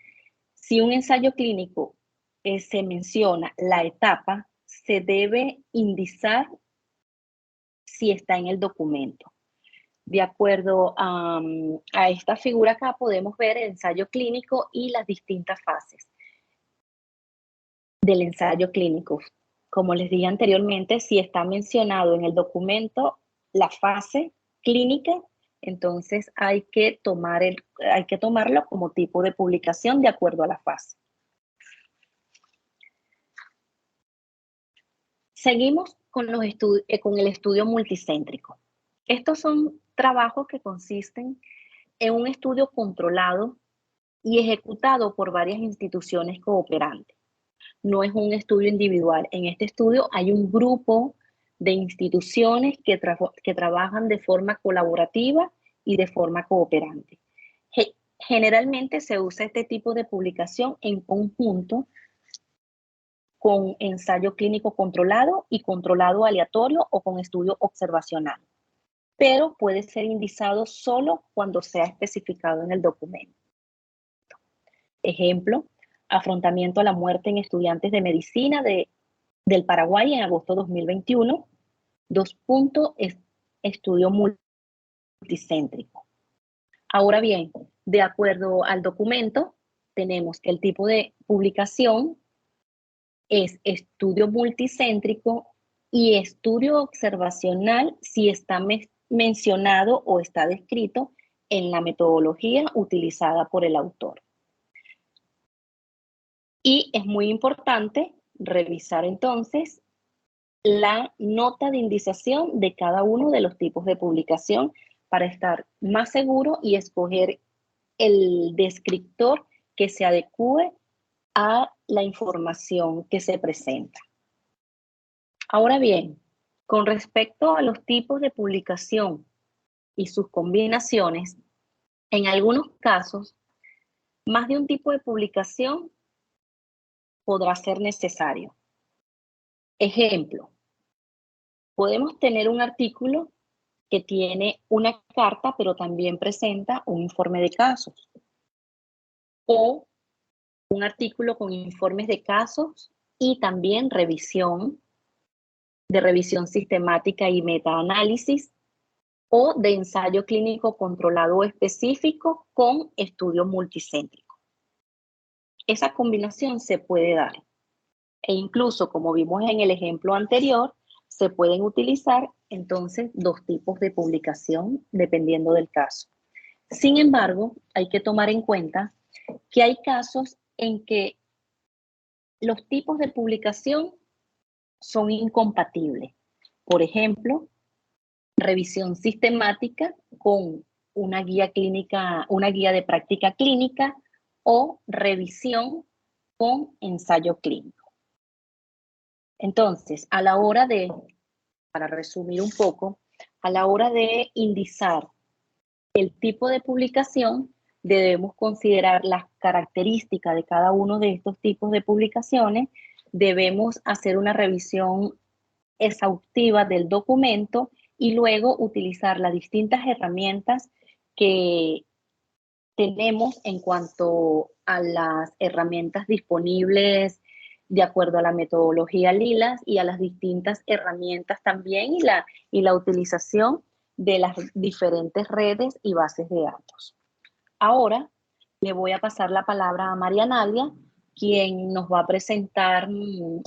si un ensayo clínico se menciona la etapa, se debe indicar si está en el documento. De acuerdo a esta figura acá podemos ver el ensayo clínico y las distintas fases del ensayo clínico. Como les dije anteriormente, si está mencionado en el documento la fase clínica, entonces hay que tomarlo como tipo de publicación de acuerdo a la fase. Seguimos con el estudio multicéntrico. Estos son trabajos que consisten en un estudio controlado y ejecutado por varias instituciones cooperantes. No es un estudio individual. En este estudio hay un grupo de instituciones que trabajan de forma colaborativa y de forma cooperante. Generalmente se usa este tipo de publicación en conjunto con ensayo clínico controlado y controlado aleatorio o con estudio observacional, pero puede ser indicado solo cuando sea especificado en el documento. Ejemplo, afrontamiento a la muerte en estudiantes de medicina del Paraguay en agosto de 2021. Estudio multicéntrico. Ahora bien, de acuerdo al documento, tenemos que el tipo de publicación es estudio multicéntrico y estudio observacional si está mencionado o está descrito en la metodología utilizada por el autor. Y es muy importante revisar entonces la nota de indicación de cada uno de los tipos de publicación para estar más seguro y escoger el descriptor que se adecue a la información que se presenta. Ahora bien, con respecto a los tipos de publicación y sus combinaciones, en algunos casos, más de un tipo de publicación podrá ser necesario. Ejemplo, podemos tener un artículo que tiene una carta, pero también presenta un informe de casos. O un artículo con informes de casos y también revisión de revisión sistemática y metaanálisis, o de ensayo clínico controlado específico con estudio multicéntrico. Esa combinación se puede dar. E incluso, como vimos en el ejemplo anterior, se pueden utilizar entonces 2 tipos de publicación dependiendo del caso. Sin embargo, hay que tomar en cuenta que hay casos en que los tipos de publicación son incompatibles. Por ejemplo, revisión sistemática con una guía clínica, una guía de práctica clínica, o revisión con ensayo clínico. Entonces, a la hora de, para resumir un poco, a la hora de indizar el tipo de publicación, debemos considerar las características de cada uno de estos tipos de publicaciones, debemos hacer una revisión exhaustiva del documento y luego utilizar las distintas herramientas que tenemos en cuanto a las herramientas disponibles de acuerdo a la metodología Lilas y a las distintas herramientas también y la utilización de las diferentes redes y bases de datos. Ahora le voy a pasar la palabra a María Nadia, quien nos va a presentar un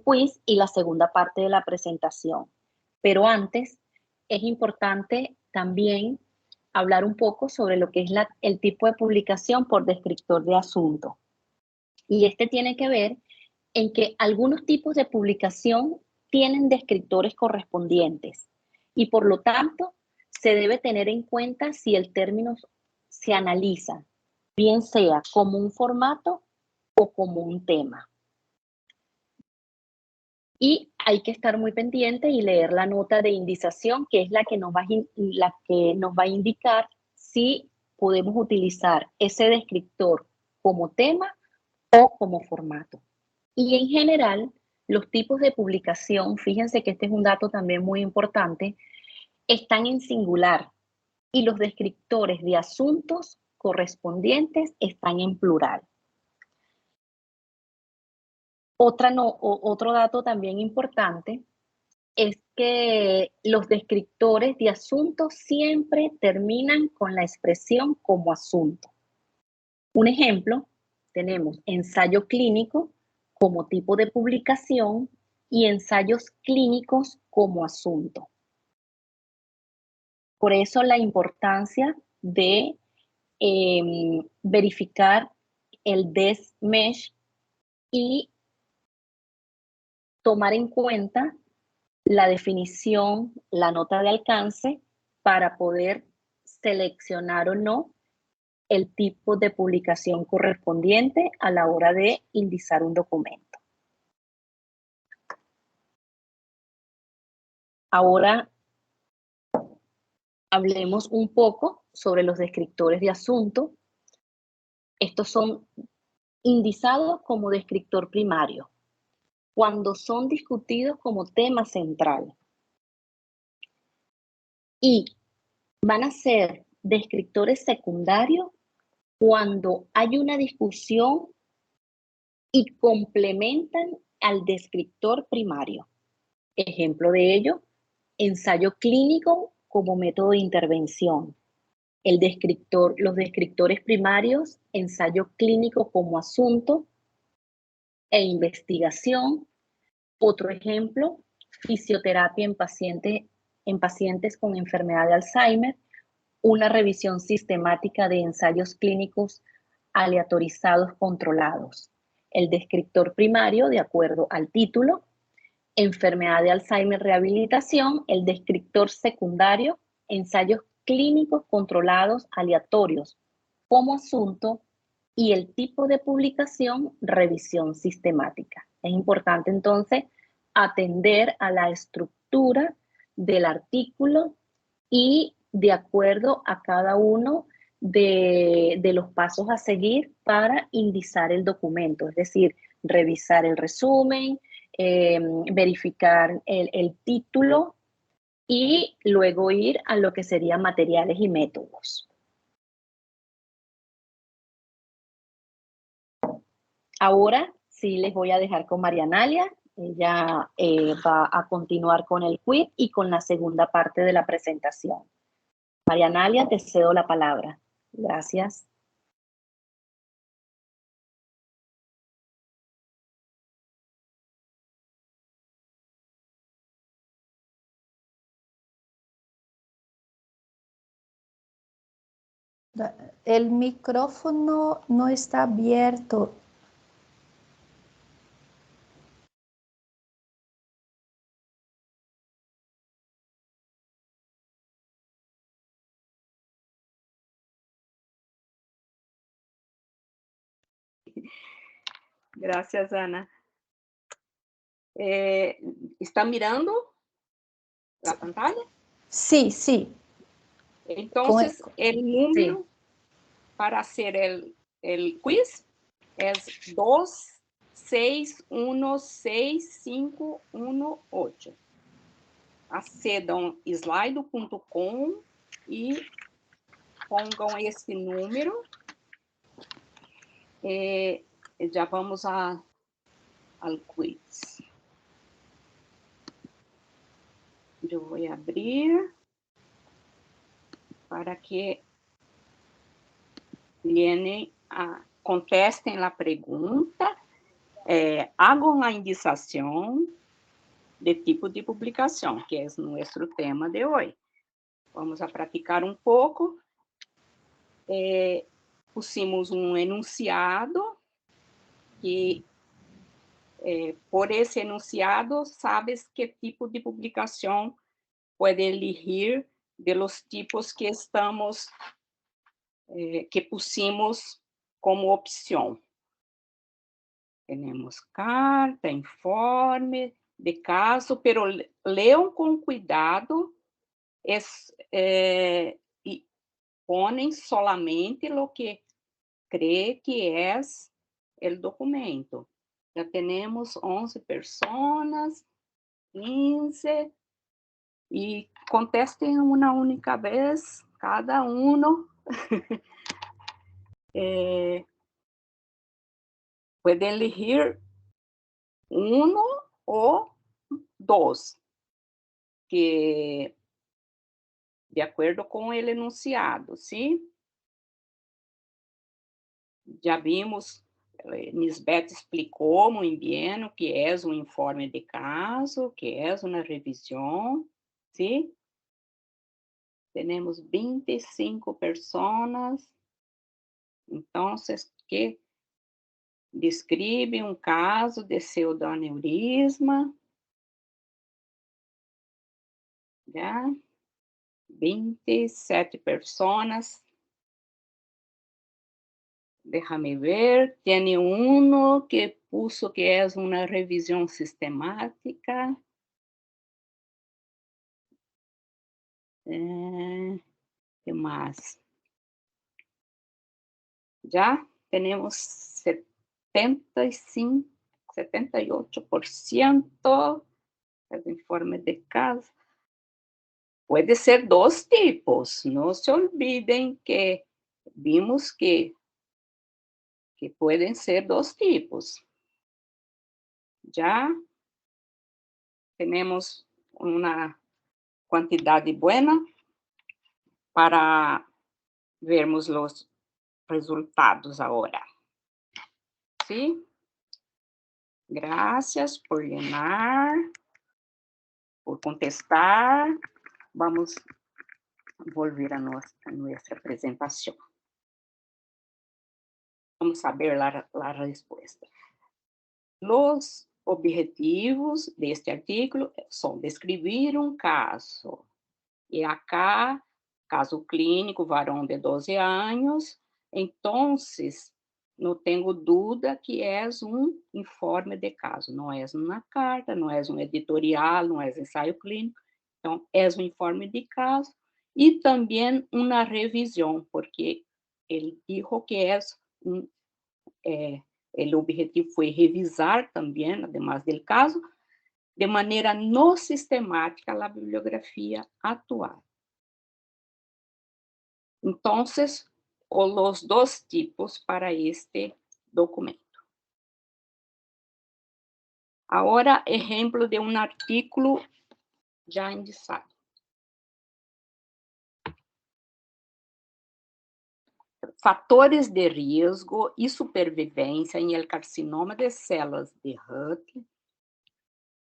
quiz y la segunda parte de la presentación. Pero antes, es importante también hablar un poco sobre lo que es el tipo de publicación por descriptor de asunto. Y este tiene que ver en que algunos tipos de publicación tienen descriptores correspondientes y por lo tanto se debe tener en cuenta si el término se analiza, bien sea como un formato o como un tema. Y hay que estar muy pendiente y leer la nota de indización, que es la que nos va a indicar si podemos utilizar ese descriptor como tema o como formato. Y en general, los tipos de publicación, fíjense que este es un dato también muy importante, están en singular y los descriptores de asuntos correspondientes están en plural. Otro dato también importante es que los descriptores de asuntos siempre terminan con la expresión como asunto. Un ejemplo, tenemos ensayo clínico como tipo de publicación y ensayos clínicos como asunto. Por eso la importancia de verificar el DESMesh y tomar en cuenta la definición, la nota de alcance, para poder seleccionar o no el tipo de publicación correspondiente a la hora de indizar un documento. Ahora hablemos un poco sobre los descriptores de asunto. Estos son indizados como descriptor primario, cuando son discutidos como tema central. Y van a ser descriptores secundarios cuando hay una discusión y complementan al descriptor primario. Ejemplo de ello, ensayo clínico como método de intervención. Los descriptores primarios, ensayo clínico como asunto e investigación. Otro ejemplo, fisioterapia en pacientes con enfermedad de Alzheimer, una revisión sistemática de ensayos clínicos aleatorizados controlados. El descriptor primario, de acuerdo al título, enfermedad de Alzheimer rehabilitación. El descriptor secundario, ensayos clínicos controlados aleatorios como asunto. Y el tipo de publicación, revisión sistemática. Es importante entonces atender a la estructura del artículo y de acuerdo a cada uno de los pasos a seguir para indizar el documento, es decir, revisar el resumen, verificar el título y luego ir a lo que serían materiales y métodos. Ahora sí les voy a dejar con María Nadia Ella va a continuar con el quiz y con la segunda parte de la presentación. María Analia, te cedo la palabra. Gracias. El micrófono no está abierto. Gracias, Ana. ¿Están mirando la pantalla? Sí, sí. Entonces, el número Sí. para hacer el quiz es 2616518. Acedam slido.com e pongan esse número. Já vamos al quiz. Eu vou abrir para que contestem a pergunta, hagam a indicação de tipo de publicação, que é nosso tema de hoje. Vamos a praticar um pouco. Pusimos um enunciado que, por esse enunciado, sabes que tipo de publicação pode elegir de los tipos que estamos, que pusimos como opção. Temos carta, informe, de caso, pero leam com cuidado e ponem solamente o que crê que é o documento. Já temos 11 pessoas, 15, e contestem uma única vez, cada um. Podem elegir um ou dois, que de acordo com o enunciado, sim? Já vimos, Nisbet explicou muito bem o que é um informe de caso, o que é uma revisão, sim? Temos 25 pessoas, então, que descreve um caso de pseudoaneurisma, já? 27 pessoas. Déjame ver, tem que puso que é uma revisão sistemática. Que mais? Já temos 75, 78% do informe de caso. Pode ser dois tipos, não se olvidem que vimos que podem ser dois tipos. Já temos uma quantidade boa para vermos os resultados agora. Sim? Gracias por llenar, por contestar. Vamos volver a nossa apresentação. Vamos saber a resposta. Os objetivos deste artículo são descrever um caso. E acá, caso clínico, varão de 12 anos. Então, não tenho dúvida que é um informe de caso. Não é uma carta, não é um editorial, não é um ensaio clínico. Então, é um informe de caso. E também uma revisão, porque ele disse que o objetivo foi revisar também, además do caso, de maneira não sistemática, a bibliografia atual. Então, os dois tipos para este documento. Ahora, ejemplo de un artículo ya indicado. Fatores de risco e supervivência em el carcinoma de células de Hutt,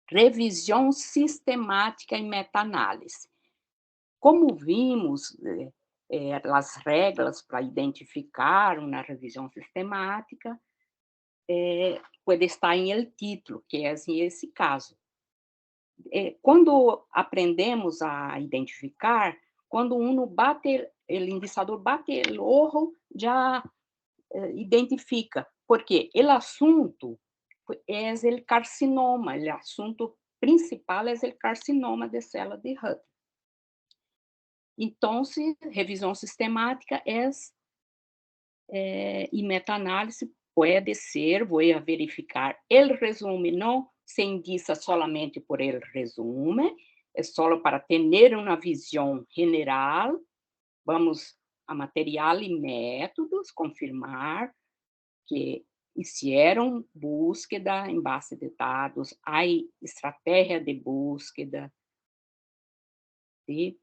revisão sistemática e meta-análise. Como vimos, as regras para identificar uma revisão sistemática pode estar em el título, que é esse caso. Quando aprendemos a identificar, quando uno bate, o indicador bate o ojo, já identifica, porque o assunto é o carcinoma, o assunto principal é o carcinoma de célula de Hutt. Então, revisão sistemática e meta-análise pode ser, vou verificar o resumo, não se indica solamente por el resumo, é só para ter uma visão general. Vamos a material e métodos, confirmar que hicieron búsqueda em base de dados, há estratégia de búsqueda, ¿sí?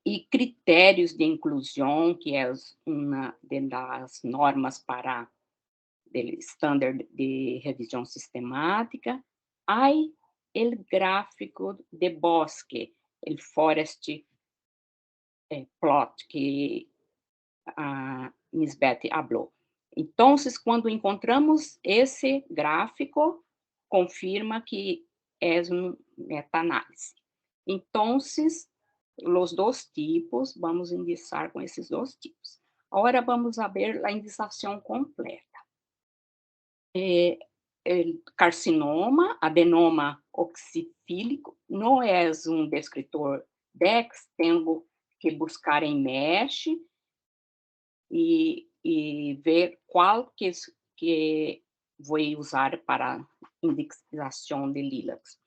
E critérios de inclusão, que é uma das normas para o estándar de revisão sistemática. Há o gráfico de bosque, o forest plot, que a Nisbet falou. Então, quando encontramos esse gráfico, confirma que é uma meta-análise. Então, os dois tipos, vamos indicar com esses dois tipos. Agora, vamos ver a indicação completa. Carcinoma, adenoma oxifílico, não é um descritor DEX, tenho que buscar em MESH e ver qual que vou usar para indicação de LILACs.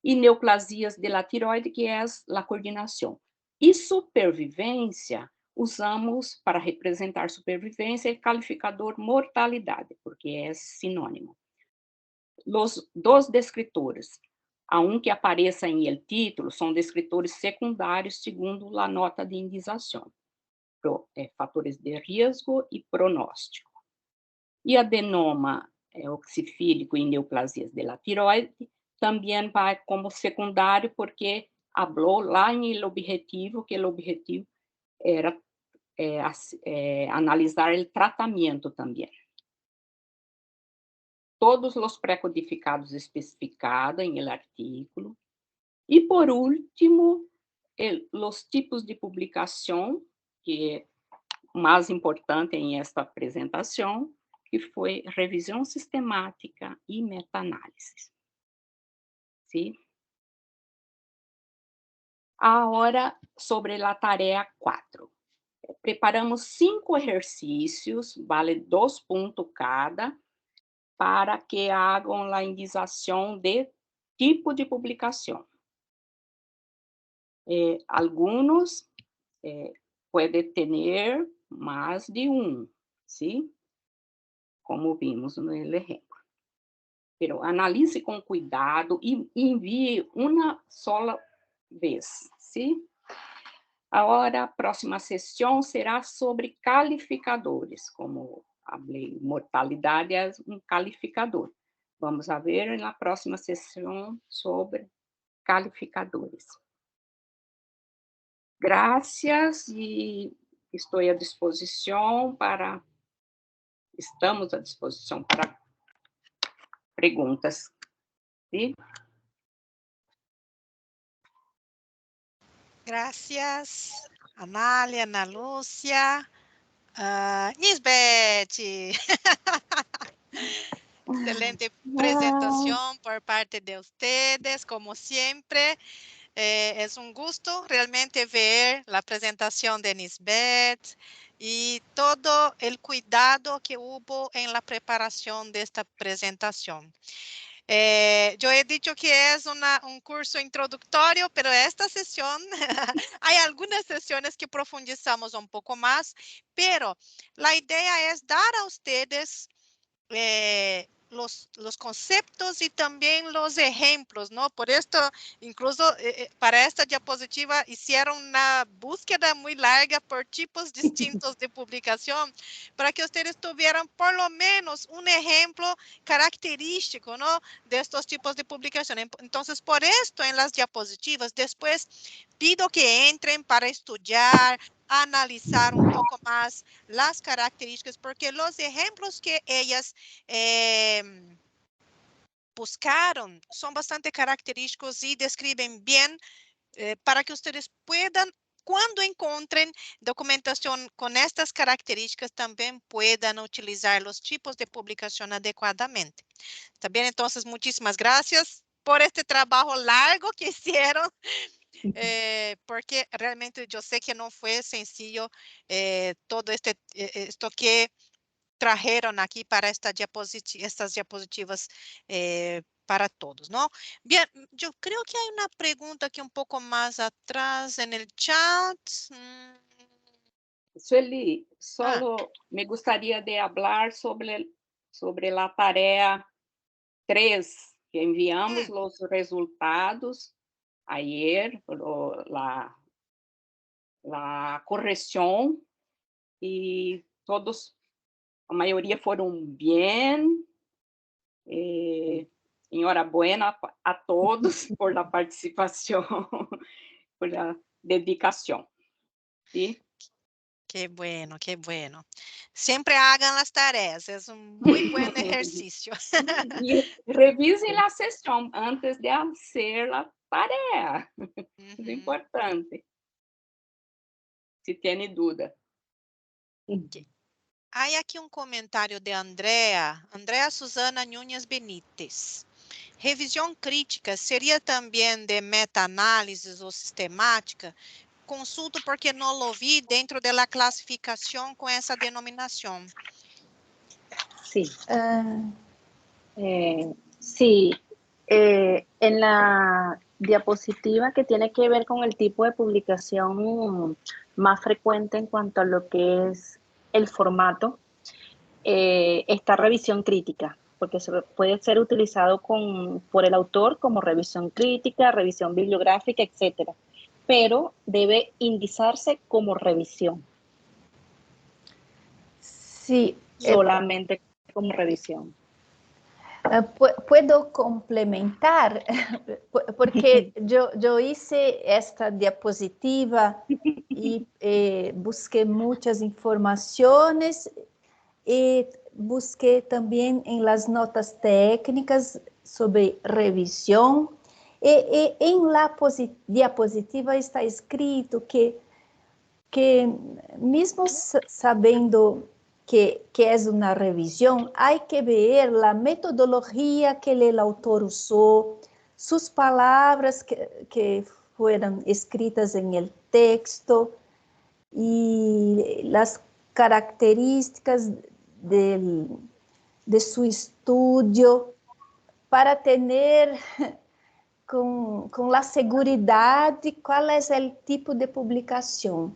E neoplasias de la tiroide, que é a coordenação. E supervivência, usamos para representar supervivência o calificador mortalidade, porque é sinônimo. Os dos descritores, a que apareça em el título, são descritores secundários segundo a nota de indicação. Fatores de risco e pronóstico. E adenoma oxifílico e neoplasias de la tiroide também vai como secundário, porque falou lá em el objetivo, que o objetivo era analisar o tratamento também. Todos os pré-codificados especificados em el artículo. E, por último, os tipos de publicação, que é mais importante em esta apresentação, que foi revisão sistemática e meta-análise. ¿Sí? Agora, sobre a tarefa 4. Preparamos 5 exercícios, vale 2 pontos cada, para que hagam a indicação de tipo de publicação. Alguns podem ter mais de um, ¿sí? Como vimos no exemplo. Pero analise com cuidado e envie uma só vez, ¿sí? Agora, a próxima sessão será sobre calificadores, como falei, mortalidade é um calificador. Vamos ver na próxima sessão sobre calificadores. Graças e estamos à disposição para perguntas. ¿Sí? Gracias, Anália, Ana Lúcia, Nisbet. Excelente presentación por parte de ustedes, como siempre. Es un gusto realmente ver la presentación de Nisbet y todo el cuidado que hubo en la preparación de esta presentación. Yo he dicho que es un curso introductorio, pero esta sesión, hay algunas sesiones que profundizamos un poco más, pero la idea es dar a ustedes los conceptos y también los ejemplos, ¿no? Por esto, incluso para esta diapositiva hicieron una búsqueda muy larga por tipos distintos de publicación, para que ustedes tuvieran por lo menos un ejemplo característico, ¿no? De estos tipos de publicación. Entonces, por esto en las diapositivas, después pido que entren para estudiar, analizar un poco más las características, porque los ejemplos que ellas buscaron son bastante característicos y describen bien para que ustedes puedan, cuando encontren documentación con estas características, también puedan utilizar los tipos de publicación adecuadamente. ¿Está bien? Entonces, muchísimas gracias por este trabajo largo que hicieron. Porque realmente yo sé que no fue sencillo todo esto que trajeron aquí para estas diapositivas para todos, ¿no? Bien, yo creo que hay una pregunta aquí un poco más atrás en el chat. Sueli, solo me gustaría de hablar sobre la tarea 3, que enviamos los resultados ayer, la corrección, y todos, a mayoría fueron bien. Enhorabuena a todos por la participación, por la dedicación. ¿Sí? Qué bueno, qué bueno. Siempre hagan las tareas, es un muy buen ejercicio. Y revisen la sesión antes de hacer la tarea. Es importante. Si tiene duda. Okay. Hay aquí un comentario de Andrea Susana Núñez Benítez. Revisión crítica sería también de meta-análisis o sistemática? Consulto porque no lo vi dentro de la clasificación con esa denominación. Sí. Sí. En la diapositiva que tiene que ver con el tipo de publicación más frecuente en cuanto a lo que es el formato, está revisión crítica, porque puede ser utilizado por el autor como revisión crítica, revisión bibliográfica, etc. Pero debe indizarse como revisión. Sí. Solamente como revisión. Puedo complementar, porque yo hice esta diapositiva y busqué muchas informaciones y busqué también en las notas técnicas sobre revisión. Y en la diapositiva está escrito que mesmo sabendo que es una revisión, hay que ver la metodología que el autor usó, sus palabras que fueron escritas en el texto y las características de su estudio para tener con la seguridad de cuál es el tipo de publicación.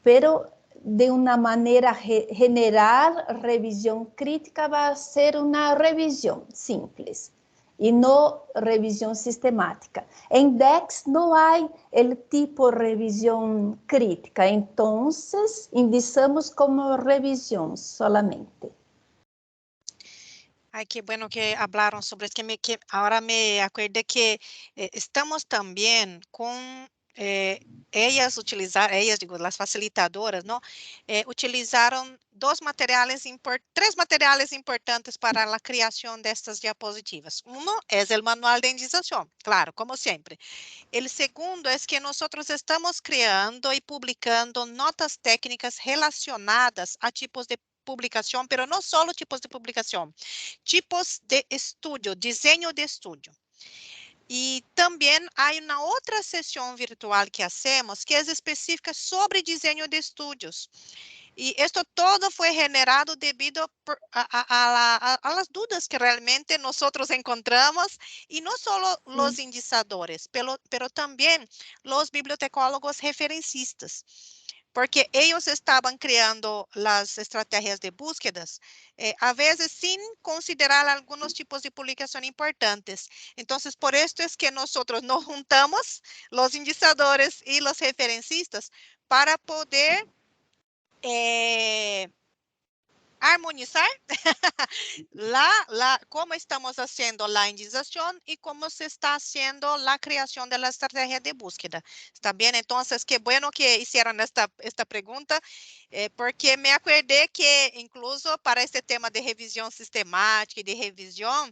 Pero de una manera general, revisión crítica va a ser una revisión simples y no revisión sistemática. En DEX no hay el tipo revisión crítica, entonces indicamos como revisión solamente. Ay, qué bueno que hablaron sobre esto, que ahora me acordé que estamos también con ellas digo, las facilitadoras, ¿no? Utilizaron tres materiales importantes para la creación de estas diapositivas. Uno es el manual de indización, claro, como siempre. El segundo es que nosotros estamos creando y publicando notas técnicas relacionadas a tipos de publicación, pero no solo tipos de publicación, tipos de estudio, diseño de estudio. Y también hay una otra sesión virtual que hacemos que es específica sobre diseño de estudios. Y esto todo fue generado debido a las dudas que realmente nosotros encontramos, y no solo los indizadores, pero también los bibliotecólogos referencistas. porque ellos estaban creando las estrategias de búsquedas, a veces sin considerar algunos tipos de publicación importantes. Entonces, por esto es que nosotros nos juntamos, los indicadores y los referencistas, para poder armonizar cómo estamos haciendo la indización y cómo se está haciendo la creación de la estrategia de búsqueda. ¿Está bien? Entonces, qué bueno que hicieron esta pregunta, porque me acordé que incluso para este tema de revisión sistemática y de revisión,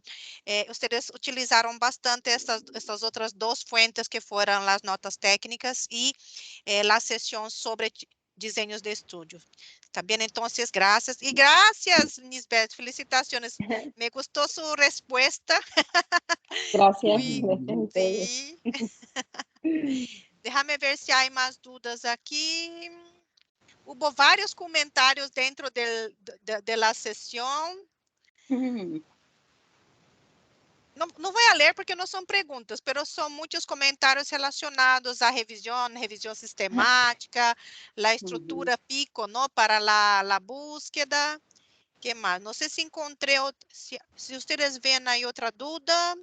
ustedes utilizaron bastante estas otras dos fuentes que fueron las notas técnicas y la sesión sobre diseños de estudio. También entonces, gracias. Y gracias, Nisbet, felicitaciones. Me gustó su respuesta. Gracias, Muy, gracias a ustedes. sí. Déjame ver si hay más dudas aquí. Hubo varios comentarios dentro de la sesión. No voy a leer porque no son preguntas, pero son muchos comentarios relacionados a revisión sistemática, la estructura PICO, ¿no? Para la búsqueda. ¿Qué más? No sé si encontré, si ustedes ven ahí otra duda.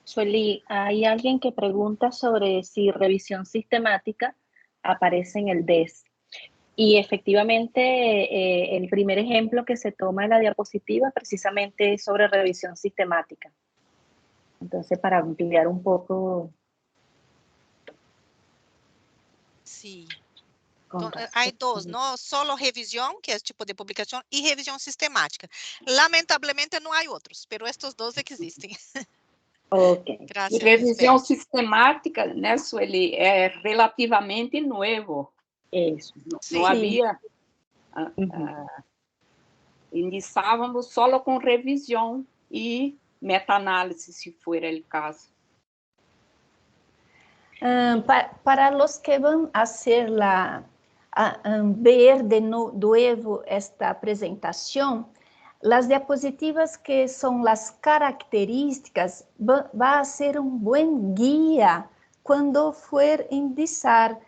Sueli, hay alguien que pregunta sobre si revisión sistemática aparece en el DES. Y efectivamente, el primer ejemplo que se toma en la diapositiva precisamente es sobre revisión sistemática. Entonces, para ampliar un poco. Sí. Hay dos, sí. ¿no? Solo revisión, que es tipo de publicación, y revisión sistemática. Lamentablemente no hay otros, pero estos dos existen. Ok. Gracias, E revisão Lisbeth. sistemática, né, Sueli, é relativamente novo. Eso. Não havia... Iniciávamos só com revisão e meta-análise, se for o caso. Para los que van a hacer ver de nuevo esta presentación, las diapositivas que son las características va a ser un buen guía cuando fuer indizar,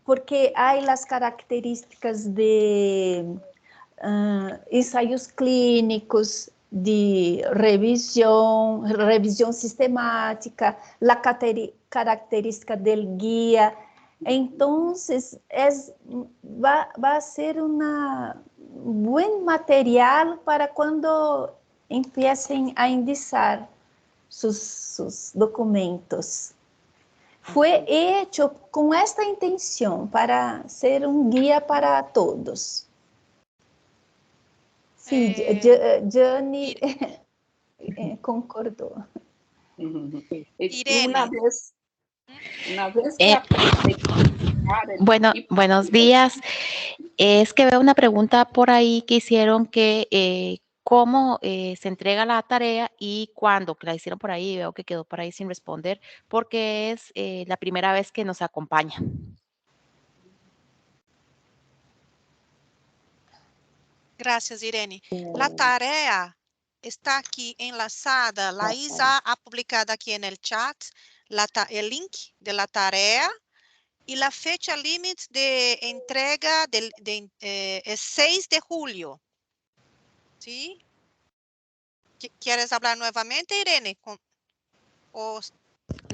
porque hay las características de ensayos clínicos, de revisión sistemática, la característica del guía. Entonces, va a ser un buen material para cuando empiecen a indizar sus documentos. Fue hecho con esta intención, para ser un guía para todos. Sí, Gianni concordó. Irene. Una vez que Bueno, buenos días. Es que veo una pregunta por ahí que hicieron que cómo se entrega la tarea y cuándo, que la hicieron por ahí, veo que quedó por ahí sin responder, porque es la primera vez que nos acompaña. Gracias, Irene. La tarea está aquí enlazada. La Isa ha publicado aquí en el chat el link de la tarea y la fecha límite de entrega es 6 de julio. ¿Sí? ¿Quieres hablar nuevamente, Irene?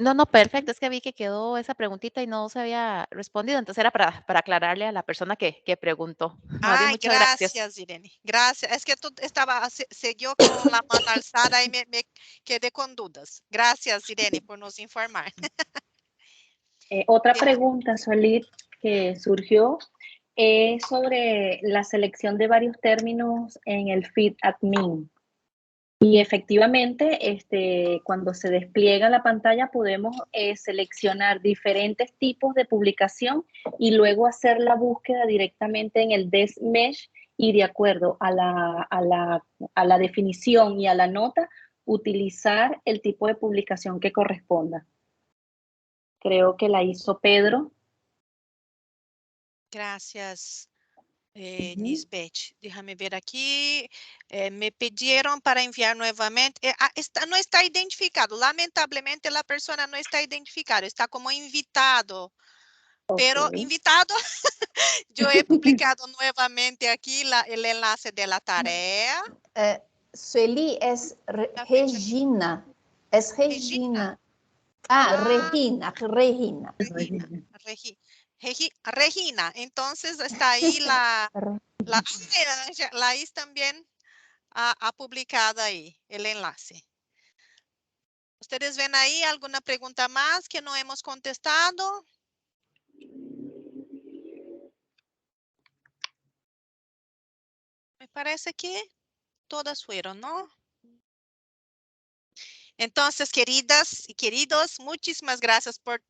No, perfecto. Es que vi que quedó esa preguntita y no se había respondido. Entonces era para aclararle a la persona que preguntó. Ay, Muchas gracias. Irene. Gracias. Es que tú siguió con la mano alzada y me quedé con dudas. Gracias, Irene, por nos informar. Otra pregunta, Solit, que surgió es sobre la selección de varios términos en el feed admin. Y efectivamente, cuando se despliega la pantalla podemos seleccionar diferentes tipos de publicación y luego hacer la búsqueda directamente en el DES Mesh y de acuerdo a la definición y a la nota, utilizar el tipo de publicación que corresponda. Creo que la hizo Pedro. Gracias, Nisbet. Déjame ver aquí. Me pidieron para enviar nuevamente. No está identificado. Lamentablemente, la persona no está identificada. Está como invitado. Okay. Pero invitado Yo he publicado nuevamente aquí el enlace de la tarea. Sueli, es Regina. Es Regina. Regina. Regina. Entonces está ahí la Laís también ha publicado ahí el enlace. ¿Ustedes ven ahí alguna pregunta más que no hemos contestado? Me parece que todas fueron, ¿no? Entonces, queridas y queridos, muchísimas gracias por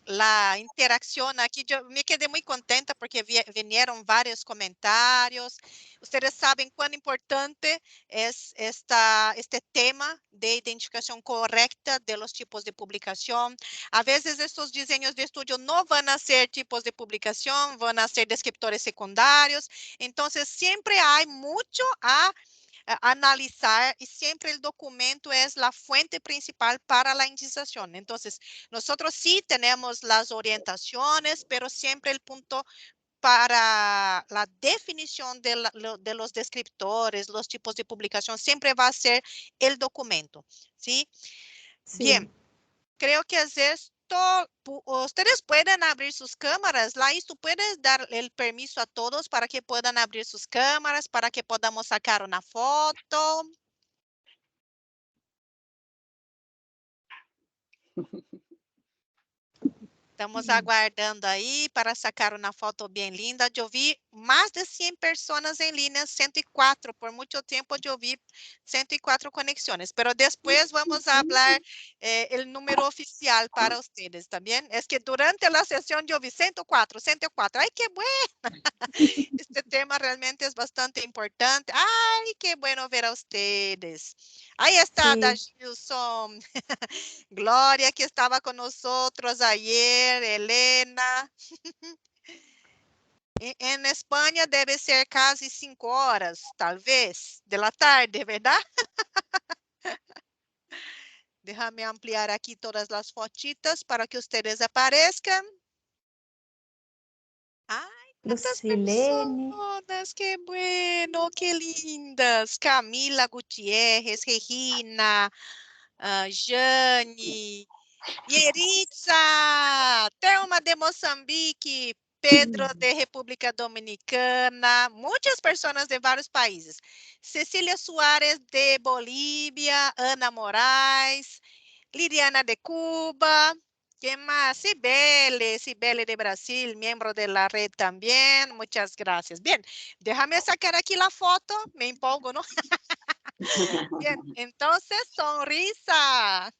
la interacción aquí. Yo me quedé muy contenta porque vinieron varios comentarios. Ustedes saben cuán importante es este tema de identificación correcta de los tipos de publicación. A veces estos diseños de estudio no van a ser tipos de publicación, van a ser descriptores secundarios. Entonces, siempre hay mucho a analizar y siempre el documento es la fuente principal para la indiciación. Entonces, nosotros sí tenemos las orientaciones, pero siempre el punto para la definición de los descriptores, los tipos de publicación, siempre va a ser el documento, ¿sí? Sí. Bien, creo que es esto. Ustedes pueden abrir sus cámaras. Laís, tú puedes dar el permiso a todos para que puedan abrir sus cámaras, para que podamos sacar una foto. Estamos aguardando aí para sacar uma foto bem linda. Eu vi mais de 100 pessoas em linha, 104. Por muito tempo eu vi 104 conexões. Pero depois vamos falar o número oficial para vocês, tá bem? É que durante a sessão eu vi 104, 104. Ai, que bueno! Este tema realmente é bastante importante. Ai, que bueno ver a vocês. Aí está, Gilson. Gloria, que estaba con nosotros ayer, Elena. En España debe ser casi 5 horas, tal vez, de la tarde, ¿verdad? Déjame ampliar aquí todas las fotitas para que ustedes aparezcan. Ay, cuántas personas, qué bueno, qué lindas. Camila Gutiérrez, Regina, Jane, Yeritza, Thelma de Moçambique, Pedro de República Dominicana, muitas pessoas de vários países. Cecília Soares de Bolívia, Ana Moraes, Liliana de Cuba, ¿quién más? Cibele de Brasil, miembro de la red también. Muchas gracias. Bien, déjame sacar aquí la foto, me empolgo, ¿no? Bien, entonces, sonrisa.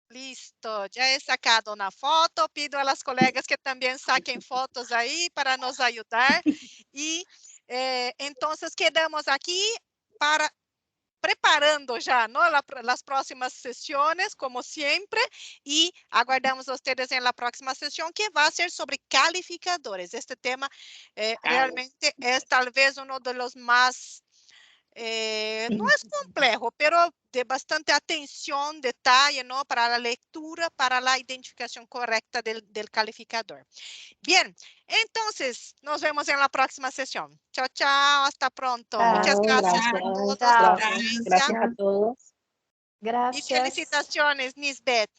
Listo, ya he sacado una foto. Pido a las colegas que también saquen fotos ahí para nos ayudar. Y entonces quedamos aquí para preparando ya, ¿no? Las próximas sesiones, como siempre, y aguardamos a ustedes en la próxima sesión que va a ser sobre calificadores. Este tema realmente es tal vez uno de los más no es complejo, pero de bastante atención, detalle, ¿no? Para la lectura, para la identificación correcta del calificador. Bien, entonces nos vemos en la próxima sesión. Chao, chao, hasta pronto. Muchas gracias a todos. Gracias a todos. Y felicitaciones, Nisbet.